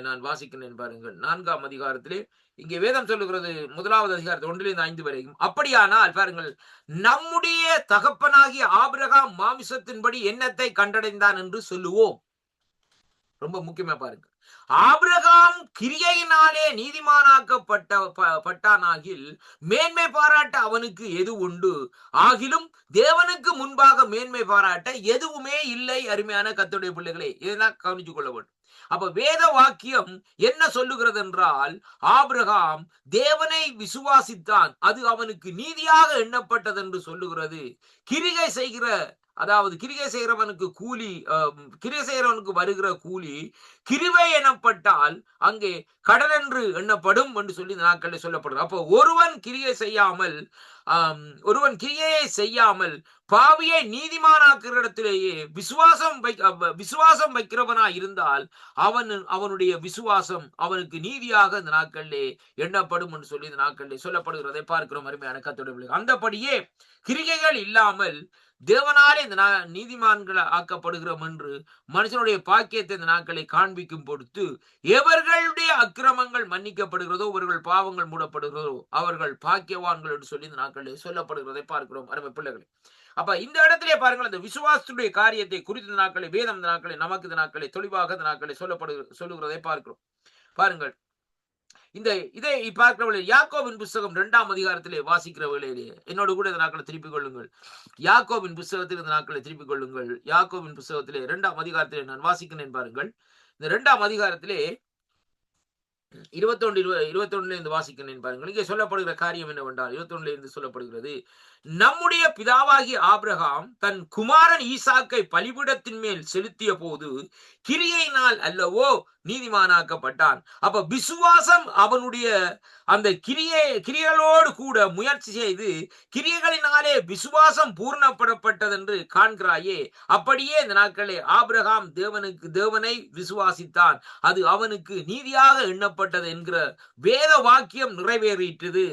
நான் வாசிக்கிறேன் பாருங்கள். 4ஆம் அதிகாரத்திலே இங்கே வேதம் சொல்லுகிறது 1வது அதிகாரத்தில் 1-5 வரைக்கும். அப்படியானால் பாருங்கள், நம்முடைய தகப்பனாகிய ஆபிரகாம் மாமிசத்தின்படி என்னத்தை கண்டடைந்தான் என்று சொல்லுவோம். ரொம்ப முக்கியமா பாருங்க. ஆபிரகாம் கிரியையினாலே நீதிமானாக்கப்பட்டானாகில் மேன்மை பாராட்ட அவனுக்கு எது உண்டு? ஆகிலும் தேவனுக்கு முன்பாக மேன்மை பாராட்ட எதுவுமே இல்லை. அருமையான கர்த்தருடைய பிள்ளைகளே, இதெல்லாம் கவனித்துக் கொள்ள வேண்டும். அப்ப வேத வாக்கியம் என்ன சொல்லுகிறது என்றால், ஆபிரகாம் தேவனை விசுவாசித்தான், அது அவனுக்கு நீதியாக எண்ணப்பட்டது என்று சொல்லுகிறது. கிரிகை செய்கிற, அதாவது கிரிகை செய்கிறவனுக்கு கூலி, கிரிகை செய்கிறவனுக்கு வருகிற கூலி கிருபை எனப்பட்டால் அங்கே கடன் என்று எண்ணப்படும் என்று சொல்லி நாட்களில் சொல்லப்படுது. அப்போ ஒருவன் கிரியை செய்யாமல் பாவியை நீதிமானாக்குற இடத்திலேயே விசுவாசம் வைக்கிறவனா இருந்தால் அவனுடைய விசுவாசம் அவனுக்கு நீதியாக இந்த நாட்களிலே எண்ணப்படும் என்று சொல்லி இந்த நாட்களிலே சொல்லப்படுகிறதை பார்க்கிறோம். அருமையான கர்த்தருடைய பிள்ளைகளே, அந்தபடியே கிரிகைகள் இல்லாமல் தேவனாலே இந்த நீதிமான்கள் ஆக்கப்படுகிறோம் என்று மனுஷனுடைய பாக்கியத்தை இந்த நாட்களை காண்பிக்கும் பொழுது எவர்களுடைய அக்கிரமங்கள் மன்னிக்கப்படுகிறதோ, அவர்கள் பாவங்கள் மூடப்படுகிறதோ அவர்கள் பாக்கியவான்கள் என்று சொல்லி இந்த நாட்களில் சொல்லப்படுகிறதை பார்க்கிறோம். அருமை பிள்ளைகளே, அப்ப இந்த இடத்திலே பாருங்கள், அந்த விசுவாசத்துடைய காரியத்தை குறித்த நாட்களை வேதம் இந்த நாட்களை நமக்கு இந்த நாட்களை தெளிவாக இந்த நாட்களை சொல்லுகிறதை பார்க்கிறோம். பாருங்கள், இதை பார்க்கிற வேளையில் யாக்கோபின் புஸ்தகம் 2ஆம் அதிகாரத்திலே வாசிக்கிற வேளையிலே என்னோடு கூட இந்த நாட்களை திருப்பிக் கொள்ளுங்கள். யாக்கோபின் புஸ்தகத்தில் இந்த நாட்களை திருப்பிக் கொள்ளுங்கள். யாக்கோபின் புஸ்தகத்திலே 2ஆம் அதிகாரத்திலே நான் வாசிக்கிறேன் பாருங்கள். இந்த 2ஆம் அதிகாரத்திலே 21 இருந்து வாசிக்கிறேன் பாருங்கள். இங்கே சொல்லப்படுகிற காரியம் என்னவென்றால் 21 இருந்து சொல்லப்படுகிறது, நம்முடைய பிதாவாகிய ஆபிரகாம் தன் குமாரன் ஈசாக்கை பலிபீடத்தின் மேல் செலுத்திய போது கிரியையினால் அல்லவோ நீதிமானாக்கப்பட்டான். அப்ப விசுவாசம் அவனுடைய அந்த கிரியைகளோடு கூட முயற்சி செய்து கிரியைகளினாலே விசுவாசம் பூர்ணப்படப்பட்டது என்று காண்கிறாயே, அப்படியே இந்த நாட்களே ஆபிரகாம் தேவனை விசுவாசித்தான், அது அவனுக்கு நீதியாக எண்ணப்பட்டது என்கிற வேத வாக்கியம் நிறைவேறிற்றது.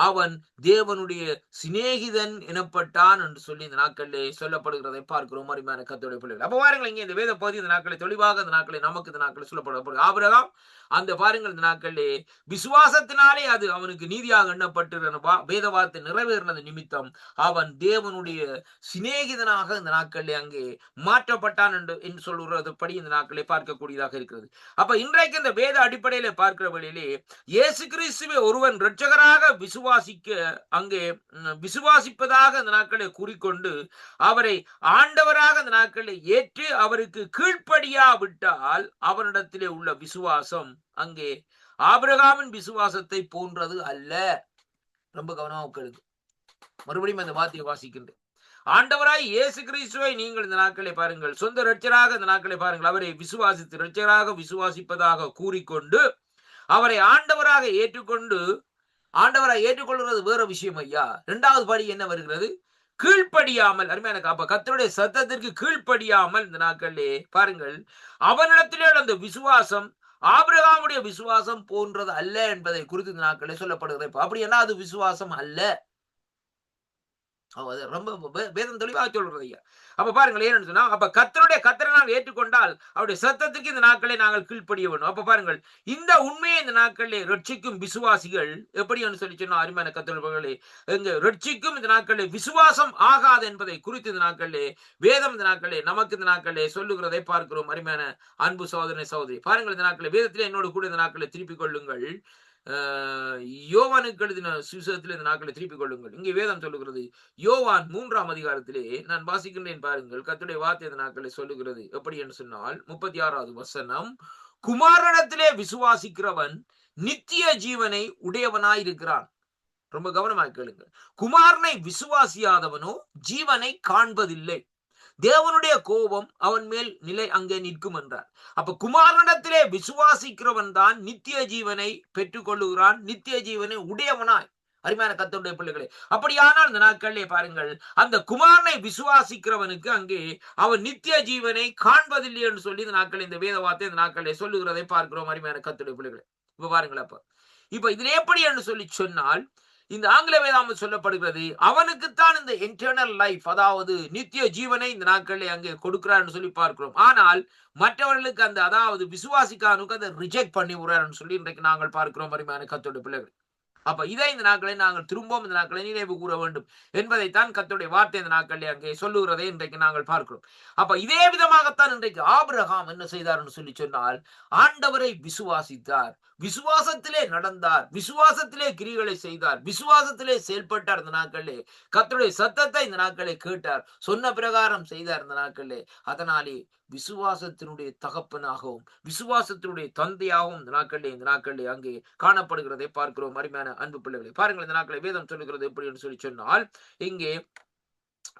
அவன் தேவனுடைய சிநேகிதன் எனப்பட்டான் என்று சொல்லி இந்த நாட்களிலே சொல்லப்படுகிறதை பார்க்கிறோம். அருமையான கர்த்தருடைய பிள்ளைகள், அப்ப பாருங்கள், இங்கே இந்த வேத பகுதி இந்த நாட்களை தெளிவாக இந்த நாட்களை நமக்கு இந்த நாட்களை சொல்லப்படுகிறது. ஆபிரகாம் அந்த பாருங்கள் இந்த நாட்களிலே விசுவாசத்தினாலே அது அவனுக்கு நீதியாக எண்ணப்பட்டு வேத வார்த்தை நிறைவேறினது நிமித்தம் அவன் தேவனுடைய சிநேகிதனாக இந்த நாட்களிலே அங்கே மாற்றப்பட்டான் என்று சொல்லுறது படி இந்த நாட்களை பார்க்கக்கூடியதாக இருக்கிறது. அப்ப இன்றைக்கு இந்த வேத அடிப்படையில பார்க்கிற வழியிலே இயேசு கிறிஸ்துவை ஒருவன் இரட்சகராக விசுவாசிப்பதாக இந்த நாட்களை கூறிக்கொண்டு அவரை ஆண்டவராக இந்த நாட்களை ஏற்று அவருக்கு கீழ்ப்படியா விட்டால் அவனிடத்திலே உள்ள விசுவாசம் அங்கே ஆபிரகாமின் விசுவாசத்தை போன்றது அல்ல. ரொம்ப கவனமாக கேளுங்க. மறுபடியும் அந்த வார்த்தையை வாசிக்கின்றேன். ஆண்டவராய் இயேசு கிறிஸ்துவை நீங்கள் இந்த நாட்களை பாருங்கள், சொந்த இரட்சகராக இந்த நாட்களை பாருங்கள், அவரை விசுவாசித்து இரட்சகராக விசுவாசிப்பதாக கூறிக்கொண்டு அவரை ஆண்டவராக ஏற்றுக்கொள்கிறது வேற விஷயம் ஐயா. 2வது படி என்ன வருகிறது? கீழ்ப்படியாமல். அருமையான கர்த்தருடைய சத்தத்திற்கு கீழ்ப்படியாமல் இந்த நாட்களிலே பாருங்கள், அவனிடத்திலே அந்த விசுவாசம் ஆபிரகாமுடைய விசுவாசம் போன்றது அல்ல என்பதை குறித்து இந்த நாட்களிலே சொல்லப்படுகிறது. அப்படி என்ன அது விசுவாசம் அல்ல? ரொம்ப வேதம் தெளிவாக சொல்றது ஐயா. அப்ப பாருங்கள், ஏன்னு சொன்னா அப்ப கர்த்தரை நாங்கள் ஏற்றுக்கொண்டால் அவருடைய சத்தத்துக்கு இந்த நாட்களை நாங்கள் கீழ்ப்படிய வேண்டும். அப்ப பாருங்கள், இந்த உண்மையை இந்த நாட்களிலே ரட்சிக்கும் விசுவாசிகள் எப்படி சொல்லி சொன்னா அருமையான கர்த்தர்களே, எங்க ரட்சிக்கும் இந்த நாட்களிலே விசுவாசம் ஆகாது என்பதை குறித்து இந்த நாட்களிலே வேதம் இந்த நாட்களிலே நமக்கு இந்த நாட்களிலே சொல்லுகிறதை பார்க்கிறோம். அருமையான அன்பு சகோதரி பாருங்கள், இந்த நாட்களிலே வேதத்திலே என்னோடு கூட இந்த நாட்களை திருப்பிக் கொள்ளுங்கள். யோவானுக்கு எழுதின சுவிசேஷத்தில் இந்த நாட்களை திருப்பிக் கொள்ளுங்கள். இங்கே வேதம் சொல்லுகிறது, யோவான் 3ஆம் அதிகாரத்திலே நான் வாசிக்கின்றேன் பாருங்கள். கர்த்தருடைய வார்த்தை இந்த நாட்களை சொல்லுகிறது எப்படி என்று சொன்னால் 36வது வசனம், குமாரனிடத்திலே விசுவாசிக்கிறவன் நித்திய ஜீவனை உடையவனாய் இருக்கிறான். ரொம்ப கவனமாக கேளுங்க. குமாரனை விசுவாசியாதவனோ ஜீவனை காண்பதில்லை, தேவனுடைய கோபம் அவன் மேல் நிலை அங்கே நிற்கும் என்றார். அப்ப குமாரனிடத்திலே விசுவாசிக்கிறவன் தான் நித்திய ஜீவனை பெற்றுக் கொள்ளுகிறான், நித்திய ஜீவனை உடையவனாய். அருமையான கர்த்தருடைய பிள்ளைகளே, அப்படியானால் இந்த நாட்களிலே பாருங்கள், அந்த குமாரனை விசுவாசிக்கிறவனுக்கு அங்கே அவன் நித்திய ஜீவனை காண்பதில்லை என்று சொல்லி இந்த நாட்கள் இந்த வேத வார்த்தை இந்த நாட்களிலே சொல்லுகிறதை பார்க்கிறோம். அருமையான கர்த்தருடைய பிள்ளைகளே, இப்ப பாருங்கள். இப்ப இதுல எப்படி என்று சொல்லி சொன்னால், இந்த ஆங்கில வேதாமம் சொல்லப்படுகிறது, அவனுக்குத்தான் இந்த இன்டர்னல் லைஃப், அதாவது நித்திய ஜீவனை இந்த நாட்களிலே அங்கே கொடுக்கிறார் சொல்லி பார்க்கிறோம். ஆனால் மற்றவர்களுக்கு அந்த, அதாவது விசுவாசிக்கானுக்கு அதை ரிஜெக்ட் பண்ணி விடுறார் சொல்லி இன்றைக்கு நாங்கள் பார்க்கிறோம். அருமையான கர்த்தருடைய பிள்ளைகள், அப்ப இதை இந்த நாட்களை நாங்கள் திரும்பவும் இந்த நாட்களை நினைவு கூற வேண்டும் என்பதைத்தான் கர்த்தருடைய வார்த்தை இந்த நாட்களில் அங்கே சொல்லுகிறதை இன்றைக்கு நாங்கள் பார்க்கிறோம். அப்ப இதே விதமாகத்தான் இன்றைக்கு ஆபிரகாம் என்ன செய்தார் என்று சொல்லி சொன்னால், ஆண்டவரை விசுவாசித்தார், விசுவாசத்திலே நடந்தார், விசுவாசத்திலே கிரிகளை செய்தார், விசுவாசத்திலே செயல்பட்டார். இந்த நாட்களிலே கர்த்தருடைய சத்தத்தை இந்த நாட்களை கேட்டார், சொன்ன பிரகாரம் செய்தார் இந்த நாட்களிலே. அதனாலே விசுவாசத்தினுடைய தகப்பனாகவும் விசுவாசத்தினுடைய தந்தையாகவும் இந்த நாட்களிலே அங்கே காணப்படுகிறதை பார்க்கிறோம். அருமையான அன்பு பிள்ளைகளை பாருங்கள், இந்த நாட்களை வேதம் சொல்லுகிறது எப்படி என்று சொல்லி சொன்னால், இங்கே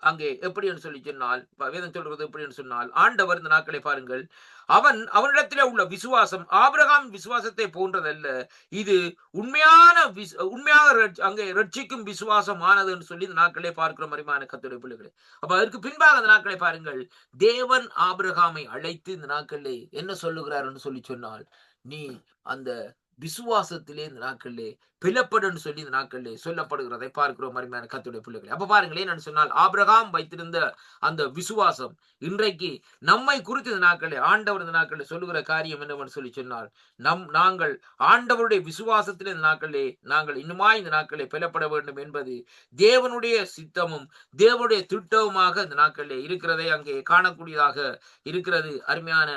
அங்கே எப்படி என்று சொல்லி சொன்னால், வேதம் சொல்றது எப்படி என்று சொன்னால், ஆண்டவர் இந்த நாட்களை பாருங்கள், அவனிடத்திலே உள்ள விசுவாசம் ஆபிரகாம் விசுவாசத்தை போன்றதல்ல, இது உண்மையாக அங்கே ரட்சிக்கும் விசுவாசம் ஆனது என்று சொல்லி இந்த நாட்களே பார்க்கிறோம். அருமையான கர்த்தருடைய பிள்ளைகளே, அப்ப அதற்கு பின்பாக இந்த நாட்களை பாருங்கள், தேவன் ஆபிரகாமை அழைத்து இந்த நாட்களிலே என்ன சொல்லுகிறார் என்று சொல்லி சொன்னால், நீ அந்த விசுவாசத்திலே இந்த நாட்களிலே பிளப்படும் சொல்லி இந்த நாட்களிலே சொல்லப்படுகிறதை பார்க்கிறோம். அருமையான கர்த்தருடைய பிள்ளைகளே, அப்ப பாருங்களேன், நான் சொன்னால் ஆபிரகாம் வைத்திருந்த அந்த விசுவாசம் இன்றைக்கு நம்மை குறித்து இந்த நாட்களிலே ஆண்டவர் இந்த நாட்களில் சொல்லுகிற காரியம் என்னவென்று சொல்லி சொன்னால், நாங்கள் ஆண்டவருடைய விசுவாசத்திலே இந்த நாட்களிலே நாங்கள் இன்னுமாய் இந்த நாட்களிலே பிளப்பட வேண்டும் என்பது தேவனுடைய சித்தமும் தேவனுடைய திட்டமுமாக இந்த நாட்களிலே இருக்கிறதை அங்கே காணக்கூடியதாக இருக்கிறது. அருமையான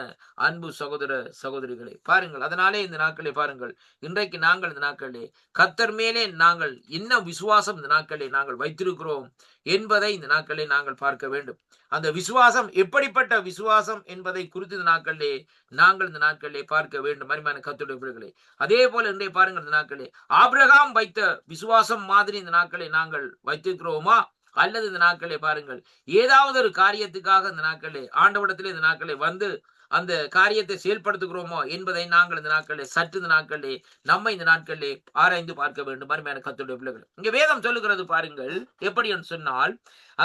அன்பு சகோதர சகோதரிகளை பாருங்கள், அதனாலே இந்த நாட்களை பாருங்கள், இன்றைக்கு நாங்கள் இந்த நாட்களிலே கர்த்தர் மேலே நாங்கள் என்ன விசுவாசம் இந்த நாட்களிலே நாங்கள் வைத்திருக்கிறோம் என்பதை இந்த நாட்களிலே நாங்கள் பார்க்க வேண்டும். அந்த விசுவாசம் எப்படிப்பட்ட விசுவாசம் என்பதை குறித்து இந்த நாட்களிலே நாங்கள் இந்த நாட்களிலே பார்க்க வேண்டும். அருமையான கர்த்தருடைய பிள்ளைகளே, அதே போல இன்றைய பாருங்கள், இந்த நாட்களிலே ஆபிரகாம் வைத்த விசுவாசம் மாதிரி இந்த நாட்களை நாங்கள் வைத்திருக்கிறோமா, அல்லது இந்த நாட்களை பாருங்கள் ஏதாவது ஒரு காரியத்துக்காக இந்த நாட்களிலே ஆண்டவரிடத்திலே இந்த நாட்களை வந்து அந்த காரியத்தை செயல்படுத்துகிறோமோ என்பதை நாங்கள் இந்த நாட்களில் சற்று இந்த நாட்களிலே நம்மை இந்த நாட்களிலே ஆராய்ந்து பார்க்க வேண்டும். அருமையான கர்த்தருடைய பிள்ளைகள், இங்க வேதம் சொல்லுகிறது பாருங்கள், எப்படி என்று சொன்னால்,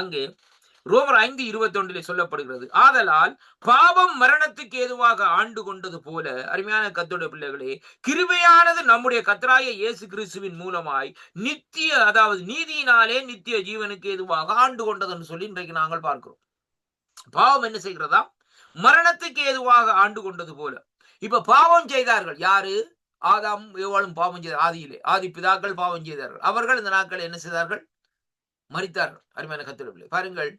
அங்கே ரோமர் 5:21 சொல்லப்படுகிறது, ஆதலால் பாவம் மரணத்துக்கு ஏதுவாக ஆண்டு கொண்டது போல, அருமையான கர்த்தருடைய பிள்ளைகளே, கிருபையானது நம்முடைய கர்த்தராகிய இயேசு கிறிஸ்துவின் மூலமாய் நித்திய, அதாவது நீதியினாலே நித்திய ஜீவனுக்கு ஏதுவாக ஆண்டு கொண்டதுன்னு சொல்லி இன்றைக்கு நாங்கள் பார்க்கிறோம். பாவம் என்ன செய்கிறதா, மரணத்துக்கு ஏதுவாக ஆண்டு கொண்டது போல. இப்ப பாவம் செய்தார்கள் யாரு, ஆதாம் ஏவாளும் பாவம் செய்தார், ஆதி பிதாக்கள் பாவம் செய்தார்கள். அவர்கள் இந்த நாட்கள் என்ன செய்தார்கள், மரித்தார்கள். அருமையான கர்த்தருடைய பாருங்கள்,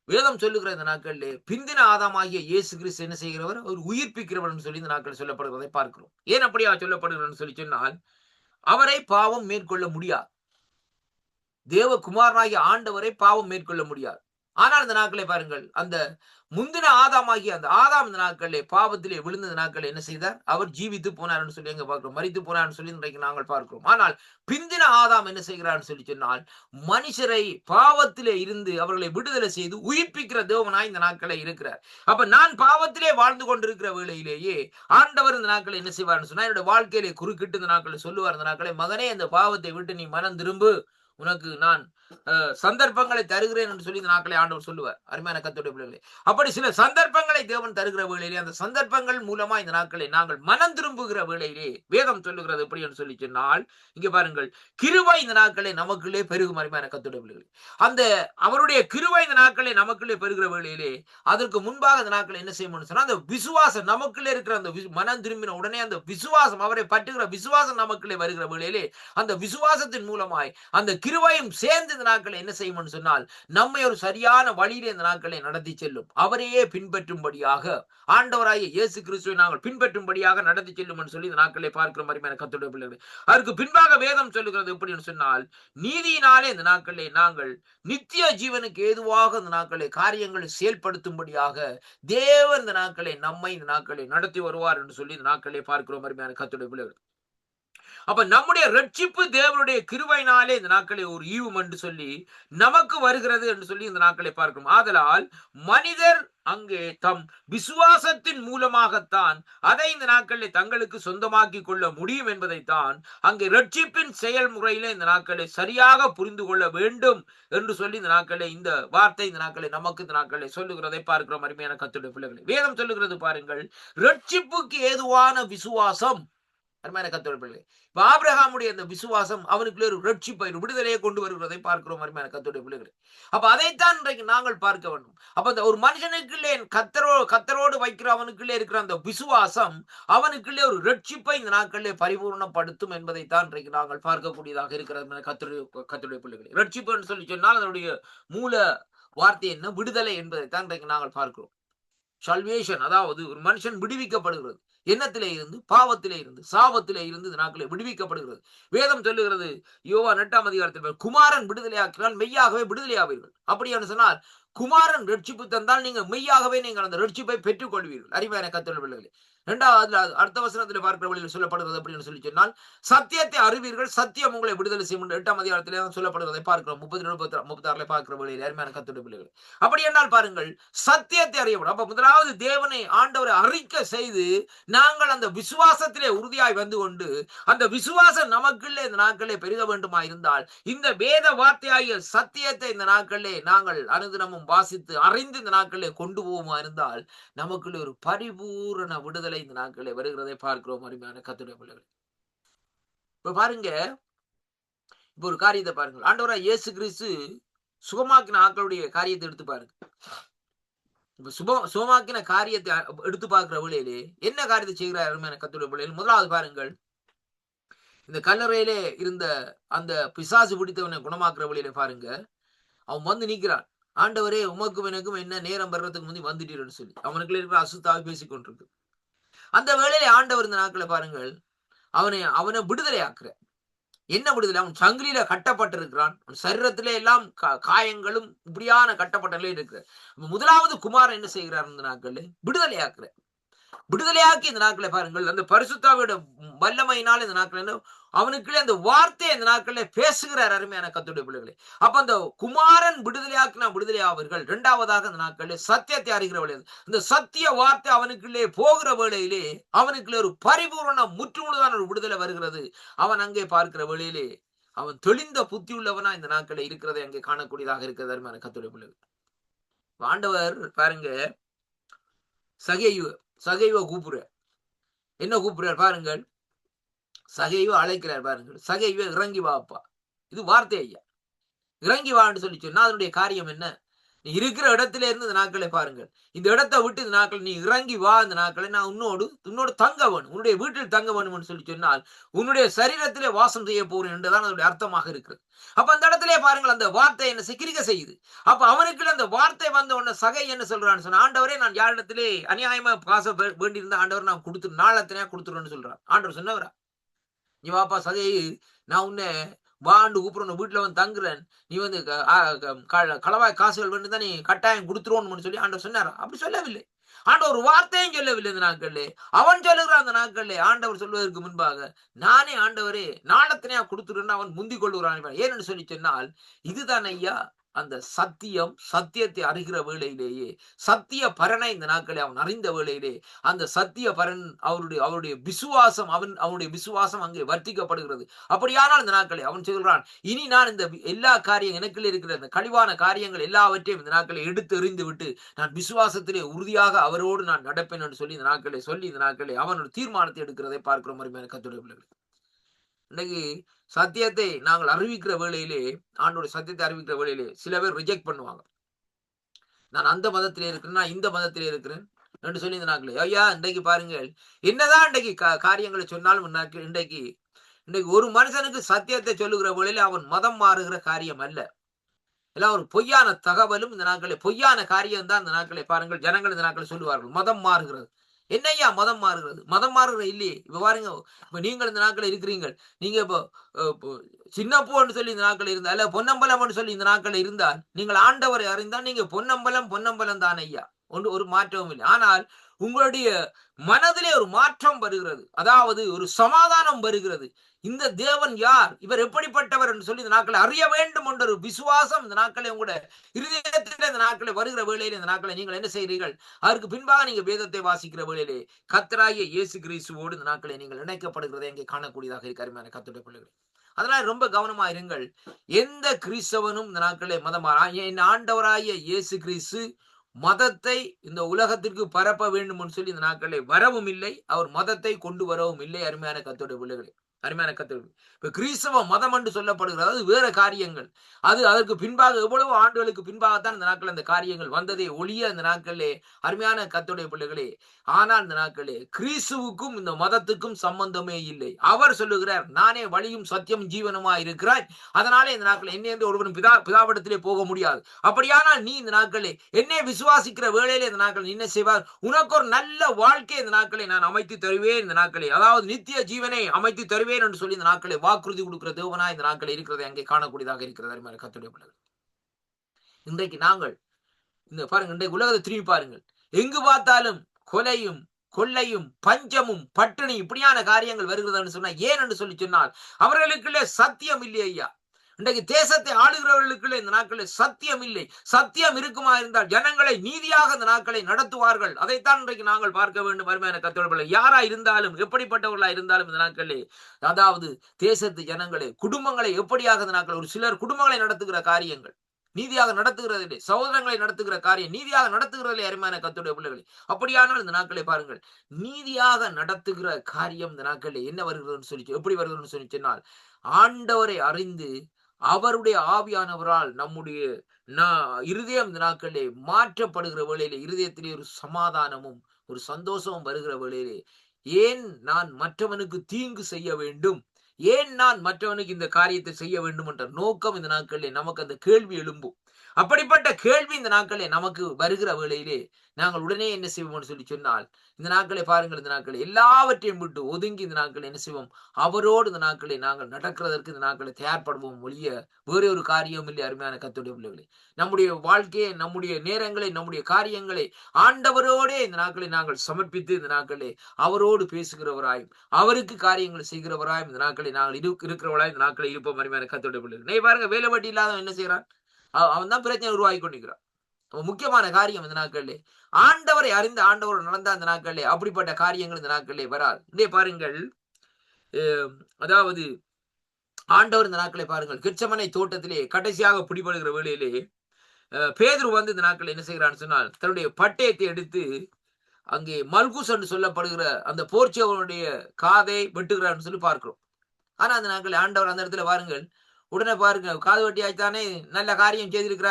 வேதம் சொல்லுகிற இந்த நாட்களிலே பிந்தின ஆதாமாகிய இயேசு கிறிஸ்து என்ன செய்கிறவர், ஒரு உயிர்ப்பிக்கிறவர் சொல்லி இந்த நாட்கள் சொல்லப்படுவதை பார்க்கிறோம். ஏன் அப்படியா சொல்லப்படுகிறது சொல்லி சொன்னால், அவரை பாவம் மேற்கொள்ள முடியாது, தேவகுமாரனாகிய ஆண்டவரை பாவம் மேற்கொள்ள முடியாது. ஆனால் இந்த நாட்களை பாருங்கள், அந்த முந்தின ஆதாமாகிய அந்த ஆதாம் இந்த நாட்களிலே பாவத்திலே விழுந்த நாட்கள் என்ன செய்தார், அவர் ஜீவித்து போனார் சொல்லி எங்க பார்க்கிறோம், மரித்து போனார் சொல்லி இன்றைக்கு நாங்கள் பார்க்கிறோம். ஆனால் பிந்தின ஆதாம் என்ன செய்கிறார் சொல்லி சொன்னால், மனுஷரை பாவத்திலே இருந்து அவர்களை விடுதலை செய்து உயிர்ப்பிக்கிற தேவனாய் இந்த நாட்களை இருக்கிறார். அப்ப நான் பாவத்திலே வாழ்ந்து கொண்டிருக்கிற வேளையிலேயே ஆண்டவர் இந்த நாட்களை என்ன செய்வார்னு சொன்னா, என்னுடைய வாழ்க்கையிலே குறுக்கிட்டு இந்த நாட்களை சொல்லுவார், இந்த நாட்களை, மகனே அந்த பாவத்தை விட்டு நீ மனம் திரும்பு, உனக்கு நான் சந்தர்ப்பங்களை தருகிறேன் என்று சொல்லி இந்த நாட்களை ஆண்டவர் சொல்லுவார். அருமையான கர்த்தருடைய பிள்ளைகளே, அப்படி சில சந்தர்ப்பங்களை தேவன் தருகிற வேளையிலே, அந்த சந்தர்ப்பங்கள் மூலமா இந்த நாட்களை நாங்கள் மனம் திரும்புகிற வேளையிலே வேதம் சொல்லுகிறது எப்படி என்று சொல்லி சொன்னால், இங்க பாருங்கள், கிருபை இந்த நாட்களை நமக்குள்ளே பெருகும். அருமையான கர்த்தருடைய பிள்ளைகளே, அந்த அவருடைய கிருபை இந்த நாட்களை நமக்குள்ளே பெருகிற வேளையிலே அதற்கு முன்பாக இந்த நாட்களை என்ன செய்யணும்னு சொன்னா, அந்த விசுவாசம் நமக்குள்ளே இருக்கிற அந்த மனம் திரும்பின உடனே அந்த விசுவாசம், அவரை பற்றுகிற விசுவாசம் நமக்குள்ளே வருகிற வேளையிலே அந்த விசுவாசத்தின் மூலமாய் அந்த கிருபையும் சேர்ந்து இந்த நாட்களை என்ன செய்யும் சொன்னால், நம்மை ஒரு சரியான வழியிலே இந்த நாட்களை நடத்தி செல்லும். அவரையே பின்பற்றும்படியாக, ஆண்டவராகிய இயேசு கிறிஸ்துவை நாங்கள் பின்பற்றும்படியாக நடத்தி செல்லும் என்று சொல்லி இந்த நாட்களை பார்க்கிற மாதிரி கர்த்தருடைய பிள்ளைகளே, அதற்கு பின்பாக வேதம் சொல்லுகிறது எப்படி சொன்னால், நீதியினாலே இந்த நாட்களை நாங்கள் நித்திய ஜீவனுக்கு ஏதுவாக இந்த நாட்களை காரியங்களை செயல்படுத்தும்படியாக தேவன் இந்த நாட்களை நம்மை இந்த நாட்களை நடத்தி வருவார் என்று சொல்லி இந்த நாட்களை பார்க்கிறோம். அருமையான கர்த்தருடைய பிள்ளைகள், அப்ப நம்முடைய ரட்சிப்பு தேவனுடைய கிருபையினாலே இந்த நாட்களை ஒரு ஈவும் என்று சொல்லி நமக்கு வருகிறது என்று சொல்லி இந்த நாட்களை பார்க்கிறோம். ஆதலால் மனிதர் அங்கே தம் விசுவாசத்தின் மூலமாகத்தான் அதை இந்த நாட்களில் தங்களுக்கு சொந்தமாக்கி கொள்ள முடியும் என்பதைத்தான் அங்கே ரட்சிப்பின் செயல்முறையில இந்த நாட்களை சரியாக புரிந்து கொள்ள வேண்டும் என்று சொல்லி இந்த நாட்களை இந்த வார்த்தை இந்த நாட்களை நமக்கு இந்த நாட்களை சொல்லுகிறதை பார்க்கிறோம். அருமையான கர்த்தருடைய பிள்ளைகளை, வேதம் சொல்லுகிறது பாருங்கள், ரட்சிப்புக்கு ஏதுவான விசுவாசம். அருமையான கர்த்தருடைய பிள்ளைகளே, இப்ப ஆபிரகாமுடைய அந்த விசுவாசம் அவனுக்குள்ளே ஒரு ரட்சிப்பை விடுதலையை கொண்டு வருகிறதை பார்க்கிறோம். அருமையான கர்த்தருடைய பிள்ளைகளே, அப்ப அதைத்தான் இன்றைக்கு நாங்கள் பார்க்க வேண்டும். அப்ப அந்த ஒரு மனுஷனுக்குள்ளே கர்த்தரோடு வைக்கிற அவனுக்குள்ளே இருக்கிற அந்த விசுவாசம் அவனுக்குள்ளே ஒரு ரட்சிப்பை இந்த நாட்களிலே பரிபூர்ணப்படுத்தும் என்பதைத்தான் இன்றைக்கு நாங்கள் பார்க்கக்கூடியதாக இருக்கிறது. கர்த்தருடைய பிள்ளைகளே, ரட்சிப்பு என்று சொல்லி சொன்னால் அதனுடைய மூல வார்த்தை என்ன? விடுதலை என்பதைத்தான் இன்றைக்கு நாங்கள் பார்க்கிறோம். சல்வேஷன், அதாவது ஒரு மனுஷன் விடுவிக்கப்படுகிறது. எண்ணத்திலே இருந்து, பாவத்திலே இருந்து, சாபத்திலே இருந்து இந்த நாட்களே விடுவிக்கப்படுகிறது. வேதம் சொல்லுகிறது யோவான் 8ஆம் அதிகாரத்தில், குமாரன் விடுதலையாக்கினால் மெய்யாகவே விடுதலையாவீர்கள். அப்படி சொன்னால் குமாரன் ரட்சிப்பு தந்தால் நீங்கள் மெய்யாகவே நீங்கள் அந்த ரட்சிப்பை பெற்றுக் கொள்வீர்கள். அருமையான கர்த்தருடைய பிள்ளைகளே, இரண்டாவது அடுத்த வசனத்தில் பார்க்கிற வழியில் சொல்லப்படுகிறது அப்படின்னு சொல்லி சொன்னால், சத்தியத்தை அறிவீர்கள், சத்தியம் உங்களை விடுதலை செய்யும். 8ஆம் அதிகாரத்திலே சொல்லப்படுவதை பார்க்கிறோம். 36 பார்க்கிற வழியில். அருமையான கர்த்தருடைய பிள்ளைகளே, அப்படி என்றால் பாருங்கள், சத்தியத்தை அறியப்படும். அப்ப முதலாவது தேவனை ஆண்டவரை அறிக்கை செய்து நாங்கள் அந்த விசுவாசத்திலே உறுதியாய் வந்து கொண்டு அந்த விசுவாசம் நமக்குள்ளே இந்த நாட்களே பெருக வேண்டுமா இருந்தால் இந்த வேத வார்த்தையாகிய சத்தியத்தை இந்த நாட்களே நாங்கள் அனுதினமும் வாசித்து அறிந்து இந்த நாட்களே கொண்டு போவோமா இருந்தால் நமக்குள்ளே ஒரு பரிபூரண விடுதலை இந்த நாட்களே வருகிறதை பார்க்கிறோம். அருமையான கர்த்தருடைய பிள்ளைகளே, இப்ப பாருங்க, இப்ப ஒரு காரியத்தை பாருங்கள். ஆண்டவராய் இயேசு கிறிஸ்து சுகமாக்கின ஆட்களுடைய காரியத்தை எடுத்து பாருங்க. இப்ப சுகமாக்கின காரியத்தை எடுத்து பார்க்கிற வேளையிலே என்ன காரியத்தை செய்கிறார்? அருமையான கர்த்தருடைய பிள்ளைகளே, முதலாவது பாருங்கள், இந்த கல்லறையிலே இருந்த அந்த பிசாசு பிடித்தவனை குணமாக்குற வழியில பாருங்க, அவன் வந்து நிற்கிறான். ஆண்டவரே, உமக்கும் எனக்கும் என்ன நேரம் வர்றதுக்கு முந்தி வந்துட்டீர்னு சொல்லி அவனுக்குள்ள இருக்கிற அசுத்தாவை பேசிக் கொண்டிருக்கு. அந்த வேளையிலே ஆண்டவர் இந்த நாட்களை பாருங்கள் அவனை விடுதலை ஆக்குற. என்ன விடுதலை? அவன் சங்கிலியில கட்டப்பட்டிருக்கிறான். சரீரத்திலே எல்லாம் காயங்களும் இப்படியான கட்டப்பட்ட நிலையில் இருக்கிற முதலாவது குமாரன் என்ன செய்கிறார்? இந்த நாட்கள் விடுதலை ஆக்குற. விடுதலையாக்கி இந்த நாட்களை பாருங்கள், அந்த பரிசுத்தாவியோட வல்லமையினால் இந்த நாட்கள் அவனுக்குள்ளே அந்த வார்த்தை இந்த நாட்களில் பேசுகிறார். அருமையான கர்த்தருடைய பிள்ளைகளே, அப்ப அந்த குமாரன் விடுதலையாக்கினா விடுதலை ஆவர்கள். இரண்டாவதாக இந்த நாட்களில் சத்தியத்தை அறிகிற வேளையில் இந்த சத்திய வார்த்தை அவனுக்குள்ளே போகிற வேளையிலே அவனுக்குள்ளே ஒரு பரிபூரண முற்றுமுழுதான ஒரு விடுதலை வருகிறது. அவன் அங்கே பார்க்கிற வேளையிலே அவன் தெளிந்த புத்தி உள்ளவனா இந்த நாட்களில் இருக்கிறதை அங்கே காணக்கூடியதாக இருக்கிறது. அருமையான கர்த்தருடைய பிள்ளைகள், ஆண்டவர் பாருங்க சகைவ கூப்பிடுற. என்ன கூப்பிடுறார் பாருங்கள், சகைவ அழைக்கிறார் பாருங்கள். சகைவ இறங்கி வாப்பா, இது வார்த்தை ஐயா, இறங்கி வான்னு சொல்லி சொன்னா அதனுடைய காரியம் என்ன? நீ இருக்கிற இடத்துல இருந்து இந்த நாட்களை பாருங்கள், இந்த இடத்தை விட்டு இந்த நாட்கள் நீ இறங்கி வா. இந்த நாட்களை நான் உன்னோடு தங்க வேணும், உன்னுடைய வீட்டில் தங்க வேணும்னு சொல்லி சொன்னால் உன்னுடைய சரீரத்திலே வாசம் செய்ய போறேன் என்றுதான் அதனுடைய அர்த்தமாக இருக்கிறது. அப்ப அந்த இடத்திலே பாருங்கள், அந்த வார்த்தை என்ன சிக்கிரிக்க செய்யுது. அப்ப அவனுக்குள்ள அந்த வார்த்தை வந்த உடனே சகை என்ன சொல்றான்னு சொன்னா, ஆண்டவரே, நான் யாரிடத்திலே அநியாயமா காசை வேண்டியிருந்த ஆண்டவர் நான் கொடுத்து நாளத்தினா கொடுத்துருவேன்னு சொல்றான். ஆண்டவர் சொன்னவரா, நீ வாப்பா சகை, நான் உன்னை வாண்டு கூப்பிடுறோம், வீட்டுல வந்து தங்குறேன், நீ வந்து களவாய் காசுகள் வேண்டு தான் நீ கட்டாயம் கொடுத்துருவோம்னு சொல்லி ஆண்டவர் சொன்னாரா? அப்படி சொல்லவில்லை. ஆண்டவர் ஒரு வார்த்தையும் சொல்லவில்லை. இந்த நாட்கள்ல அவன் சொல்லுகிறான். அந்த நாட்கள்ல ஆண்டவர் சொல்வதற்கு முன்பாக நானே ஆண்டவரே நாளத்தினையா கொடுத்துருன்னு அவன் முந்திக் கொள்ளுகிறான். ஏன்னு சொல்லி சொன்னால், இதுதான் ஐயா அந்த சத்தியத்தை அறிகிற வேளையிலேயே சத்திய பரனை இந்த நாட்களை அவன் அறிந்த வேளையிலே அந்த சத்திய பரன் அவருடைய விசுவாசம் அவனுடைய விசுவாசம் அங்கே வர்த்திக்கப்படுகிறது. அப்படியானால் இந்த நாட்களை அவன் சொல்கிறான், இனி நான் இந்த எல்லா காரியம் எனக்குள்ளே இருக்கிற இந்த கழிவான காரியங்கள் எல்லாவற்றையும் இந்த நாட்களை எடுத்து எறிந்து விட்டு நான் விசுவாசத்திலே உறுதியாக அவரோடு நான் நடப்பேன் என்று சொல்லி இந்த நாட்களை அவன் ஒரு தீர்மானத்தை எடுக்கிறதை பார்க்கிறோம். அருமையான கர்த்தருடைய பிள்ளைகளே, இன்னைக்கு சத்தியத்தை நாங்கள் அறிவிக்கிற வேளையிலே, ஆண்டோட சத்தியத்தை அறிவிக்கிற வேளையிலே சில பேர் ரிஜெக்ட் பண்ணுவாங்க. நான் அந்த மதத்திலே இருக்கிறேன், நான் இந்த மதத்திலே இருக்கிறேன் என்று சொல்லி இந்த நாட்களே, ஐயா இன்றைக்கு பாருங்கள், என்னதான் இன்றைக்கு காரியங்களை சொன்னாலும் இன்றைக்கு ஒரு மனுஷனுக்கு சத்தியத்தை சொல்லுகிற வேளையிலே அவன் மதம் மாறுகிற காரியம் அல்ல. எல்லாம் ஒரு பொய்யான தகவலும் இந்த நாட்களே பொய்யான காரியம் தான் இந்த நாட்களை பாருங்கள் ஜனங்கள் இந்த நாட்களை சொல்லுவார்கள், மதம் மாறுகிறது. என்னையா மதம் மாறுகிறது? மதம் மாறுகிறது இல்லையே. இப்ப பாருங்க, இப்ப நீங்கள் இந்த நாட்கள் இருக்கிறீங்க, நீங்க இப்போ சின்னப்பூன்னு சொல்லி இந்த நாட்கள் இருந்தா அல்ல பொன்னம்பலம்னு சொல்லி இந்த நாட்கள் இருந்தால் நீங்கள் ஆண்டவரை அறிந்தால் நீங்க பொன்னம்பலம் தான் ஐயா, ஒரு மாற்றமும் இல்லை. ஆனால் உங்களுடைய மனதிலே ஒரு மாற்றம் வருகிறது, அதாவது ஒரு சமாதானம் வருகிறது. இந்த தேவன் யார், இவர் எப்படிப்பட்டவர் என்று சொல்லி இந்த நாட்களை அறிய வேண்டும் என்ற ஒரு விசுவாசம் இந்த நாட்களை உங்களோட இருதயத்தில் இந்த நாட்களை வருகிற வேளையில இந்த நாட்களை நீங்கள் என்ன செய்கிறீர்கள்? அதற்கு பின்பாக நீங்க வேதத்தை வாசிக்கிற வேளையிலே கர்த்தராகிய இயேசு கிறிஸ்துவோடு இந்த நாட்களை நீங்கள் இணைக்கப்படுகிறதை இங்கே காணக்கூடியதாக இருக்க அருமையான கர்த்தருடைய பிள்ளைகளே. அதனால ரொம்ப கவனமா இருங்கள். எந்த கிறிஸ்தவனும் இந்த நாட்களை என் ஆண்டவராகிய இயேசு கிறிஸ்து மதத்தை இந்த உலகத்திற்கு பரப்ப வேண்டும் என்று சொல்லி இந்த நாட்களை வரவும் இல்லை, அவர் மதத்தை கொண்டு வரவும் இல்லை. அருமையான கர்த்தருடைய பிள்ளைகளே, அருமையான கர்த்தருடைய இப்ப கிறிஸ்தவ மதம் என்று சொல்லப்படுகிறது, அது வேற காரியங்கள். அது அதற்கு பின்பாக எவ்வளவு ஆண்டுகளுக்கு பின்பாகத்தான் இந்த நாட்கள் அந்த காரியங்கள் வந்ததே ஒழிய இந்த நாட்களே அருமையான கர்த்தருடைய பிள்ளைகளே. ஆனால் இந்த நாட்களே கிறிஸ்துவுக்கும் இந்த மதத்துக்கும் சம்பந்தமே இல்லை. அவர் சொல்லுகிறார், நானே வழியும் சத்தியம் ஜீவனுமா இருக்கிறாய், அதனாலே இந்த நாட்கள் என்னை என்று ஒருவரும் பிதாவிடத்திலே போக முடியாது. அப்படியானால் நீ இந்த நாட்களே என்னை விசுவாசிக்கிற வேளையிலே இந்த நாட்கள் என்ன செய்வார்? உனக்கு ஒரு நல்ல வாழ்க்கை இந்த நாட்களை நான் அமைத்து தருவேன், இந்த நாட்களை அதாவது நித்திய ஜீவனை அமைத்து தருவேன் என்று சொல்லி இந்த நாட்களை வாக்குறுதி கொடுக்கிற தேவனா இந்த நாட்களை இருக்கிறதை அங்கே காணக்கூடியதாக இருக்கிறது. அருமையான கர்த்தருடைய பிள்ளைகள், இன்றைக்கு நாங்கள் இந்த பாருங்க, இன்றைக்கு உலகத்தை திரும்பி பாருங்கள், எங்கு பார்த்தாலும் கொலையும் கொள்ளையும் பஞ்சமும் பட்டினி இப்படியான காரியங்கள் வருகிறதுன்னு சொன்னா ஏன் என்று சொல்லி சொன்னால் அவர்களுக்குள்ளே சத்தியம் இல்லை ஐயா. இன்றைக்கு தேசத்தை ஆளுகிறவர்களுக்குள்ளே இந்த நாட்களில் சத்தியம் இல்லை. சத்தியம் இருக்குமா இருந்தால் ஜனங்களை நீதியாக இந்த நாட்களை நடத்துவார்கள். அதைத்தான் இன்றைக்கு நாங்கள் பார்க்க வேண்டும். அருமையான கர்த்தருடைய யாரா இருந்தாலும் எப்படிப்பட்டவர்களா இருந்தாலும் இந்த நாட்களே அதாவது தேசத்து ஜனங்களை குடும்பங்களை எப்படியாக இந்த நாட்கள் ஒரு சிலர் குடும்பங்களை நடத்துகிற காரியங்கள் நீதியாக நடத்துகிறதில்லை, சகோதரங்களை நடத்துகிற காரியம் நீதியாக நடத்துகிறதில்லை. அருமையான கர்த்தருடைய பிள்ளைகளை, அப்படியானால் இந்த நாட்களை பாருங்கள், நீதியாக நடத்துகிற காரியம் இந்த நாட்களில் என்ன வருகிறதுன்னு சொல்லி எப்படி வருகிறதுன்னு சொல்லி சொன்னால் ஆண்டவரை அறிந்து அவருடைய ஆவியானவரால் நம்முடைய இருதயம் இந்த நாட்களிலே மாற்றப்படுகிற வேளையிலே இருதயத்திலே ஒரு சமாதானமும் ஒரு சந்தோஷமும் வருகிற வேளையிலே ஏன் நான் மற்றவனுக்கு தீங்கு செய்ய வேண்டும், ஏன் நான் மற்றவனுக்கு இந்த காரியத்தை செய்ய வேண்டும் என்ற நோக்கம் இந்த நாட்களிலே நமக்கு அந்த கேள்வி எழும்பும். அப்படிப்பட்ட கேள்வி இந்த நாட்களே நமக்கு வருகிற வேளையிலே நாங்கள் உடனே என்ன செய்வோம்னு சொல்லி சொன்னால் இந்த நாட்களை பாருங்கள், இந்த நாட்களை எல்லாவற்றையும் விட்டு ஒதுங்கி இந்த நாட்களை என்ன செய்வோம்? அவரோடு இந்த நாட்களை நாங்கள் நடக்கிறதற்கு இந்த நாட்களை தயார்படுவோம் ஒழிய வேற ஒரு காரியம் இல்லை. அருமையான கர்த்தருடைய பிள்ளைகளே, நம்முடைய வாழ்க்கையை நம்முடைய நேரங்களை நம்முடைய காரியங்களை ஆண்டவரோடே இந்த நாட்களை நாங்கள் சமர்ப்பித்து இந்த நாட்களை அவரோடு பேசுகிறவராயும் அவருக்கு காரியங்களை செய்கிறவராயும் இந்த நாட்களை நாங்கள் இருக்கிறவராயும் இந்த நாட்களை இருப்போம். அருமையான கர்த்தருடைய பிள்ளைகள், நீ பாருங்க, வேலை வட்டி இல்லாதவன் என்ன செய்யறான்? அவன் தான் பிரச்சனை உருவாக்கி கொண்டிருக்கிறான். முக்கியமான காரியம் இந்த நாட்களிலே ஆண்டவரை அறிந்து ஆண்டவர் நடந்த அந்த நாட்களிலே அப்படிப்பட்ட காரியங்கள் இந்த நாட்களிலே வராது. இதே பாருங்கள், அதாவது ஆண்டவர் இந்த நாட்களை பாருங்கள், கெத்செமனே தோட்டத்திலே கடைசியாக பிடிபடுகிற வேளையிலே பேதுரு வந்து இந்த நாட்கள் என்ன செய்கிறான்னு சொன்னால் தன்னுடைய பட்டயத்தை எடுத்து அங்கே மல்குஸ் என்று சொல்லப்படுகிற அந்த போர்ச்சவனுடைய காதை வெட்டுகிறான்னு சொல்லி பார்க்கிறோம். ஆனா அந்த நாட்கள் ஆண்டவர் அந்த இடத்துல பாருங்கள் உடனே பாருங்க, காது வெட்டியாச்சுதானே நல்ல காரியம் செய்திருக்கிறா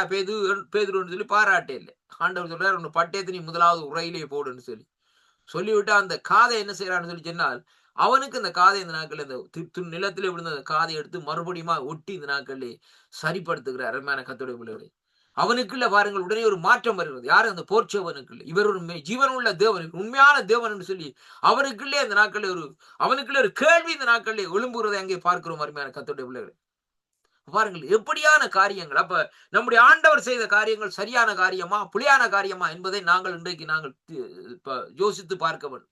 பேதுருன்னு சொல்லி பாராட்டே இல்லை. ஆண்டவர் சொல்றாரு, உன் பட்டயத்தை நீ முதலாவது உரையிலே போடுன்னு சொல்லிவிட்டு அந்த காதை என்ன செய்யறான்னு சொல்லி சொன்னால் அவனுக்கு இந்த காதை இந்த நாட்கள் இந்த நிலத்திலே விழுந்த அந்த காதை எடுத்து மறுபடியும் ஒட்டி இந்த நாட்களே சரிப்படுத்துகிறார். அருமையான கர்த்தருடைய பிள்ளைகளே, அவனுக்குள்ள பாருங்கள் உடனே ஒரு மாற்றம் வருகிறது. யாரு? அந்த போர்ச்சவனுக்குள்ள. இவர் ஒரு ஜீவனுள்ள தேவன், உண்மையான தேவன் என்று சொல்லி அவனுக்குள்ளே இந்த நாட்களே அவனுக்குள்ள ஒரு கேள்வி இந்த நாட்களே எழும்புகிறதை அங்கே பார்க்கிறோம். அருமையான கர்த்தருடைய பிள்ளைகளே, பாருங்கள் எப்படியான காரியங்கள். அப்ப நம்முடைய ஆண்டவர் செய்த காரியங்கள் சரியான காரியமா புலியான காரியமா என்பதை நாங்கள் இன்றைக்கு நாங்கள் யோசித்து பார்க்க வேண்டும்.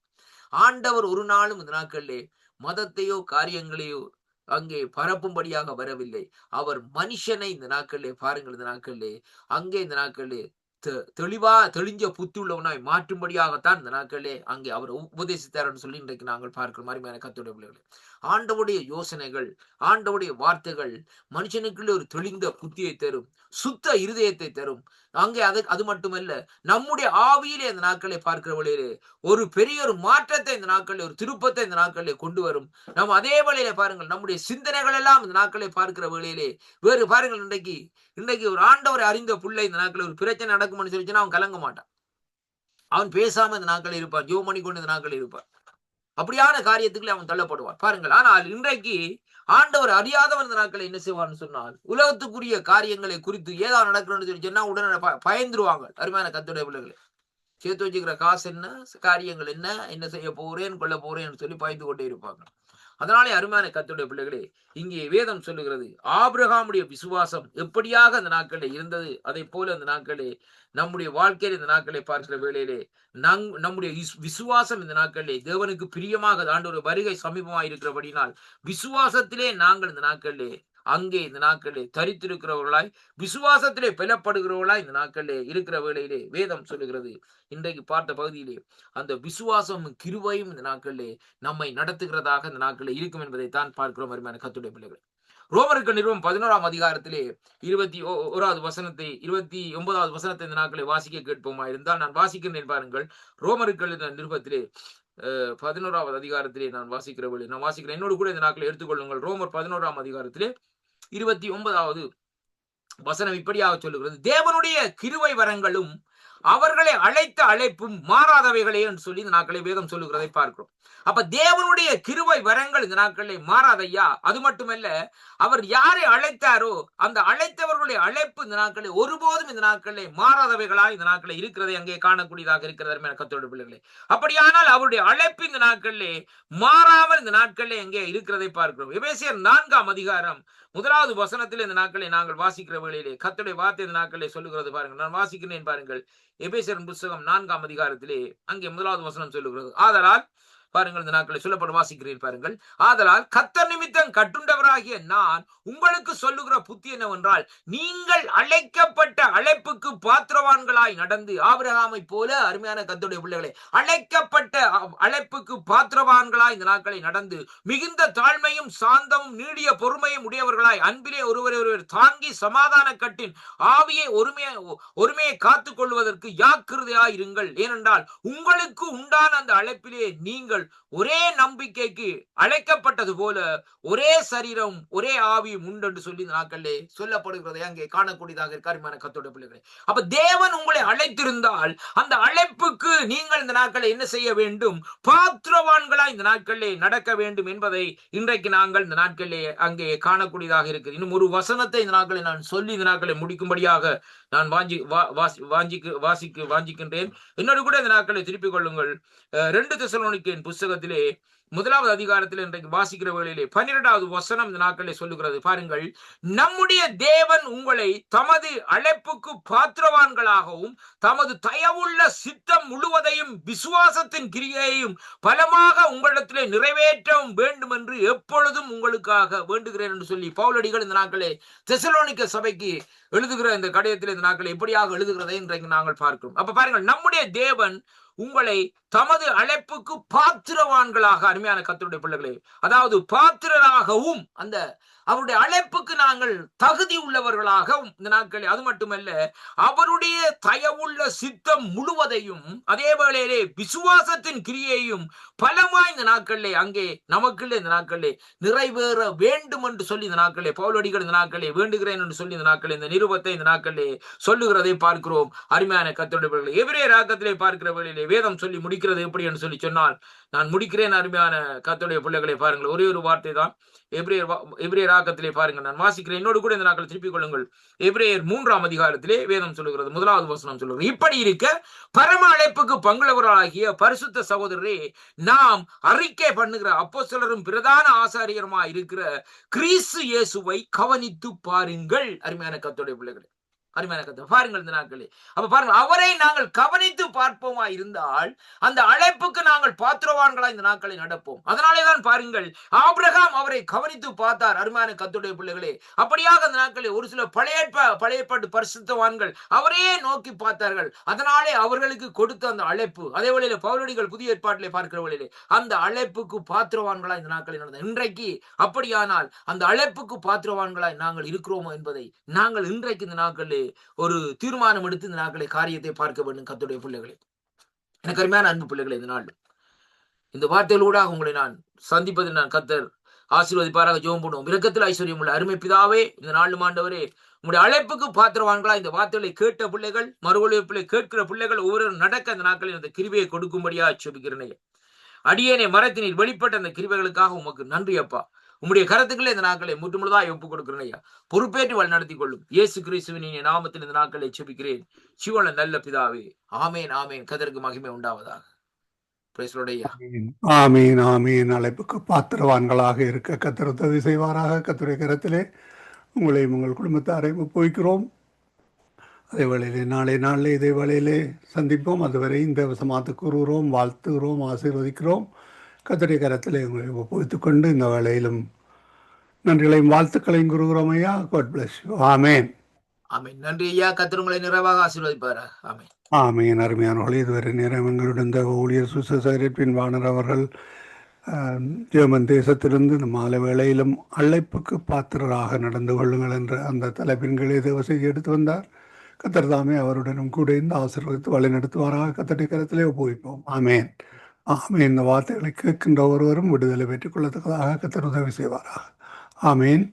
ஆண்டவர் ஒரு நாளும் இந்த நாட்களிலே மதத்தையோ காரியங்களையோ அங்கே பரப்பும்படியாக வரவில்லை. அவர் மனுஷனை இந்த நாட்களிலே பாருங்கள், இந்த நாட்களிலே அங்கே இந்த நாட்களிலே தெளிஞ்ச புத்தி உள்ளவனாய் மாற்றும்படியாகத்தான் இந்த நாட்களே அங்கே அவர் உபதேசித்தார் சொல்லி இன்றைக்கு நாங்கள் பார்க்கிற மாதிரி கர்த்தருடைய பிள்ளைகளே, ஆண்டவருடைய யோசனைகள் ஆண்டவருடைய வார்த்தைகள் மனுஷனுக்குள்ள ஒரு தெளிந்த புத்தியை தரும், சுத்த இருதயத்தை தரும். அங்கே அது மட்டுமல்ல, நம்முடைய ஆவியிலே இந்த நாட்களை பார்க்கிற வழியிலே ஒரு பெரிய ஒரு மாற்றத்தை இந்த நாட்களில் ஒரு திருப்பத்தை இந்த நாட்களிலே கொண்டு வரும். நம்ம அதே வழியிலே பாருங்கள், நம்முடைய சிந்தனைகள் எல்லாம் இந்த நாட்களை பார்க்கிற வழியிலே வேறு பாருங்கள், இன்றைக்கு ஒரு ஆண்டவரை அறிந்த பிள்ளை இந்த நாட்களில் ஒரு பிரச்சனை நடக்கும்னு சொல்லிச்சுன்னா அவன் கலங்க மாட்டான். அவன் பேசாம இந்த நாட்களில் இருப்பான், ஜோ மணி கொண்டு இந்த நாட்களில் இருப்பான். அப்படியான காரியத்துக்குள்ளே அவன் தள்ளப்படுவான் பாருங்கள். ஆனால் இன்றைக்கு ஆண்டவர் அறியாதவன் இந்த நாட்களை என்ன செய்வான்னு சொன்னால் உலகத்துக்குரிய காரியங்களை குறித்து ஏதாவது நடக்கணும்னு சொல்லி சொன்னா உடனே பயந்துருவாங்க. அருமையான கர்த்தருடைய பிள்ளைகளை, சேர்த்து வச்சுக்கிற காசு என்ன, காரியங்கள் என்ன செய்ய போறேன் கொள்ள போறேன்னு சொல்லி பயந்து கொண்டே இருப்பாங்க. அதனாலே அருமையான கர்த்தருடைய பிள்ளைகளே, இங்கே வேதம் சொல்லுகிறது ஆபிரகாமுடைய விசுவாசம் எப்படியாக அந்த நாட்களில் இருந்தது, அதை போல அந்த நாட்களே நம்முடைய வாழ்க்கையில் இந்த நாட்களை பார்க்கிற வேளையிலே நம்முடைய விசுவாசம் இந்த நாட்களிலே தேவனுக்கு பிரியமாக ஆண்டவர் வருகை சமீபமாக இருக்கிறபடினால் விசுவாசத்திலே நாங்கள் இந்த நாட்களிலே அங்கே இந்த நாட்களிலே தரித்திருக்கிறவர்களாய் விசுவாசத்திலே பெலப்படுகிறவர்களாய் இந்த நாட்களிலே இருக்கிற வேளையிலே வேதம் சொல்லுகிறது. இன்றைக்கு பார்த்த பகுதியிலே அந்த விசுவாசம் கிருபையும் இந்த நாட்களிலே நம்மை நடத்துகிறதாக இந்த நாட்களில் இருக்கும் என்பதை தான் பார்க்கிறோம். அருமையான கர்த்தருடைய பிள்ளைகள், ரோமருக்கு நிறுவம் 11ஆம் அதிகாரத்திலே 21வது வசனத்தை 29வது வசனத்தை இந்த நாட்களை வாசிக்க கேட்போமா இருந்தால் நான் வாசிக்கிறேன் பாருங்கள். ரோமருக்கு நிருபத்திலே 11வது அதிகாரத்திலே நான் வாசிக்கிறேன். என்னோடு கூட இந்த நாட்களை எடுத்துக்கொள்ளுங்கள். ரோமர் 11ஆம் அதிகாரத்திலே 29வது வசனம் இப்படியாக சொல்லுகிறது, தேவனுடைய கிருபை வரங்களும் அவர்களை அழைத்த அழைப்பும் மாறாதவைகளே என்று சொல்லி இந்த நாட்களை வேதம் சொல்லுகிறதை பார்க்கிறோம். அப்ப தேவனுடைய கிருபை வரங்கள் இந்த நாட்களை மாறாதையா. அது மட்டுமல்ல, அவர் யாரை அழைத்தாரோ அந்த அழைத்தவர்களுடைய அழைப்பு இந்த நாட்களை ஒருபோதும் இந்த நாட்களை மாறாதவைகளா இந்த நாட்களை இருக்கிறதை அங்கே காணக்கூடியதாக இருக்கிறது கர்த்தருடைய பிள்ளைகளே. அப்படியானால் அவருடைய அழைப்பு இந்த நாட்களிலே மாறாமல் இந்த நாட்களிலே எங்கே இருக்கிறதை பார்க்கிறோம். எபேசியர் 4ஆம் அதிகாரம் 1வது வசனத்தில் இந்த நாட்களை நாங்கள் வாசிக்கிற வேளையிலே கர்த்தருடைய வார்த்தை இந்த நாட்களை சொல்லுகிறது பாருங்கள். நான் வாசிக்கிறேன் பாருங்கள். எபேசியர் புத்தகம் 4ஆம் அதிகாரத்திலே அங்கே 1வது வசனம் சொல்லுகிறது. ஆதலால் பாருங்கள், இந்த நாட்களை சொல்லப்படும் வாசிக்கிறேன் பாருங்கள். ஆதலால் கர்த்தர் நிமித்தம் கட்டுண்டவராகிய நான் உங்களுக்கு சொல்லுகிற புத்தி என்னவென்றால், நீங்கள் அழைக்கப்பட்ட அழைப்புக்கு பாத்திரவான்களாய் நடந்து ஆபிரகாமை போல அருமையான கர்த்தருடைய பிள்ளைகளை அழைக்கப்பட்ட அழைப்புக்கு பாத்திரவான்களாய் இந்த நாட்களை நடந்து மிகுந்த தாழ்மையும் சாந்தமும் நீடிய பொறுமையும் உடையவர்களாய் அன்பிலே ஒருவரை ஒருவர் தாங்கி சமாதான கட்டின் ஆவியை ஒருமையை காத்துக் கொள்வதற்கு யாக்கிரதையாயிருங்கள். ஏனென்றால் உங்களுக்கு உண்டான அந்த அழைப்பிலே நீங்கள் ஒரே நம்பிக்கைக்கு அழைக்கப்பட்டது போல ஒரே சரீரம் ஒரே ஆவியும் உண்டு என்று சொல்லி இந்த நாட்களிலே சொல்லப்படுகிறதை அங்கே காணக்கூடியதாக இருக்காருமான கர்த்தருடைய பிள்ளைகளே. அப்ப தேவன் உங்களை அழைத்திருந்தால் அந்த அழைப்புக்கு நீங்கள் இந்த நாட்களை என்ன செய்ய வேண்டும்? பாத்திரவான்களா இந்த நாட்களிலே நடக்க வேண்டும் என்பதை இன்றைக்கு நாங்கள் இந்த நாட்களிலே அங்கே காணக்கூடியதாக இருக்குது. இன்னும் ஒரு வசனத்தை இந்த நாட்களை நான் சொல்லி இந்த நாட்களை முடிக்கும்படியாக நான் வாஞ்சிக்கின்றேன். என்னோடு கூட இந்த நாட்களை திருப்பிக் கொள்ளுங்கள். 2 தெசலோனிக்கேயர் புஸ்தகத்திலே 1வது அதிகாரத்தில் இன்றைக்கு வாசிக்கிற வேளையிலே 12வது வசனம் இந்த நாட்களிலே சொல்லுகிறது பாருங்கள். நம்முடைய தேவன் உங்களை தமது அழைப்புக்கு பாத்திரவான்களாகவும் தமது தயவுள்ள சித்தம் முழுவதையும் விசுவாசத்தின் கிரியையையும் பலமாக உங்களிடத்திலே நிறைவேற்றவும் வேண்டும் என்று எப்பொழுதும் உங்களுக்காக வேண்டுகிறேன் என்று சொல்லி பவுலடிகள் இந்த நாட்களே தெசலோனிக்க சபைக்கு எழுதுகிற இந்த கடிதத்தில் இந்த நாட்களை எப்படியாக எழுதுகிறதை இன்றைக்கு நாங்கள் பார்க்கிறோம். அப்ப பாருங்கள், நம்முடைய தேவன் உங்களை தமது அழைப்புக்கு பாத்திரவான்களாக அருமையான கர்த்தருடைய பிள்ளைகளே, அதாவது பாத்திரராகவும் அந்த அவருடைய அழைப்புக்கு நாங்கள் தகுதி உள்ளவர்களாக இந்த நாட்களில், அது மட்டுமல்ல அவருடைய தயவுள்ள சித்தம் முழுவதையும் அதே வேளையிலே விசுவாசத்தின் கிரியையும் பலமாய் இந்த நாட்களிலே அங்கே நமக்குள்ளே இந்த நாட்களிலே நிறைவேற வேண்டும் என்று சொல்லி இந்த நாட்களிலே பவுலடிகள் இந்த நாட்களிலே வேண்டுகிறேன் என்று சொல்லி இந்த நாட்களில் இந்த நிருபத்தை இந்த நாட்களிலே சொல்லுகிறதை பார்க்கிறோம். அருமையான கர்த்தருடைய பிள்ளைகளே, எபிரேயர் ஆக்கத்திலே பார்க்கிற வேளையிலே வேதம் சொல்லி முடிக்கிறது எப்படி என்று சொல்லி சொன்னால், நான் முடிக்கிறேன் அருமையான கர்த்தருடைய பிள்ளைகளை பாருங்கள். ஒரே ஒரு வார்த்தை தான். எபிரேயர் ஆக்கத்திலே பாருங்கள், நான் வாசிக்கிறேன். என்னோடு கூட இந்த நாட்கள் திருப்பிக் கொள்ளுங்கள். எபிரேயர் 3ஆம் அதிகாரத்திலே வேதம் சொல்லுகிறது, 1வது வசனம் சொல்லுகிறது, இப்படி இருக்க பரம அழைப்புக்கு பங்குள்ளவர்களாகிய பரிசுத்த சகோதரரே, நாம் அறிக்கை பண்ணுகிற அப்போஸ்தலரும் பிரதான ஆசாரியருமாய் இருக்கிற கிறிஸ்து இயேசுவை கவனித்து பாருங்கள். அருமையான கர்த்தருடைய பிள்ளைகளே, அருமையான கர்த்தர் பாருங்கள் இந்த நாட்களே. அப்ப பாருங்கள், அவரை நாங்கள் கவனித்து பார்ப்போமா இருந்தால் அந்த அழைப்புக்கு நாங்கள் பாத்திரவான்களா இந்த நாட்களை நடப்போம். அதனாலேதான் பாருங்கள், ஆபிரகாம் அவரை கவனித்து பார்த்தார். அருமையான கர்த்தருடைய பிள்ளைகளே, அப்படியாக அந்த நாட்களில் ஒரு சில பழையப்பாட்டு பரிசுத்தவான்கள் அவரையே நோக்கி பார்த்தார்கள். அதனாலே அவர்களுக்கு கொடுத்த அந்த அழைப்பு, அதே வேளையில பவுலடிகள் புதிய ஏற்பாட்டிலே பார்க்கிற வேளையிலே அந்த அழைப்புக்கு பாத்திரவான்களா இந்த நாட்களில் நடந்தது. இன்றைக்கு அப்படியானால் அந்த அழைப்புக்கு பாத்திரவான்களாய் நாங்கள் இருக்கிறோமோ என்பதை நாங்கள் இன்றைக்கு இந்த நாட்களில் ஒரு தீர்மானம் எடுத்து இந்த நாட்களை காரியத்தை பார்க்க வேண்டும். கர்த்தருடைய பிள்ளைகளே, எனக்கு அருமையான அன்பு பிள்ளைகளே, இந்த நாள் இந்த வார்த்தைகளூடாக உங்களை நான் சந்திப்பதில் நான் கர்த்தர் ஆசீர்வதிப்பாராக. ஜெபம் பண்ணுவோம். இரக்கத்தில் ஐஸ்வர்யம் உள்ள அருமை பிதாவே, இந்த நாள் ஆண்டவரே, உங்களுடைய அழைப்புக்கு பாத்திரவான்களா இந்த வார்த்தைகளை கேட்ட பிள்ளைகள், மறுவழிப்பிள்ளை கேட்கிற பிள்ளைகள் ஒவ்வொரு நடக்க இந்த நாட்களில் அந்த கிருபையை கொடுக்கும்படியா ஜெபிக்கிறேன். அடியேனை மரத்தினில் வெளிப்பட்ட அந்த கிருபைகளுக்காக உமக்கு நன்றி அப்பா. உம்முடைய கருத்துக்களை இந்த நாட்களை முற்றுமுழுதாக ஒப்புக் கொடுக்கிறேன் ஐயா. பொறுப்பேற்று வழி நடத்தி கொள்ளும். இயேசு கிறிஸ்துவின் நாமத்தில் இந்த நாட்களை ஜெபிக்கிறேன். சிவன நல்ல பிதாவே, ஆமேன் ஆமேன். கர்த்தருக்கு மகிமை உண்டாவதாக. பிரைஸ் லார்ட் ஐயா. ஆமீன் ஆமீன் ஆமீன். அழைப்புக்கு பாத்திரவான்களாக இருக்க கர்த்தர் உதவி செய்வாராக. கர்த்தருடைய கரத்திலே உங்களையும் உங்கள் குடும்பத்தாரையும் ஒப்புவிக்கிறோம். அதே வேளையிலே நாளிலே இதே வேளையிலே சந்திப்போம். அதுவரை இந்த வசமாத்து கூறுகிறோம், வாழ்த்துகிறோம், ஆசீர்வதிக்கிறோம். கர்த்தருடைய கரத்திலே உங்களை ஒப்புவித்துக் கொண்டு இந்த வேளையிலும் நன்றிகளையும் வாழ்த்துக்களையும் கூறுகிறோம் ஐயா. God bless you. ஆமேன். ஆமென். நன்றி ஐயா. கர்த்தர் உங்களை நிறைவாக ஆசீர்வதிப்பாராக. ஆமென். ஆமீன். அருமையானவர்களே, இதுவரை நேரம் எங்களுடன் இந்த ஊழியர் சுசேரப்பின் வாணர் அவர்கள் ஜெர்மன் தேசத்திலிருந்து இந்த மாலை வேளையிலும் அழைப்புக்கு பாத்திரராக நடந்து கொள்ளுங்கள் என்ற அந்த தலைப்பின் கீழே தேவ செய்தி எடுத்து வந்தார். கர்த்தர் தாமே அவருடனும் கூட இந்த ஆசீர்வதித்து வழி நடத்துவாராக. கர்த்தருடைய கரத்திலே ஒப்புவிப்போம். ஆமேன் ஆமேன். இந்த வார்த்தைகளை கேட்கின்ற ஒருவரும் விடுதலை பெற்றுக் கொள்ளத்தக்கதாக கர்த்தர் உதவி செய்வாராக. ஆமேன்.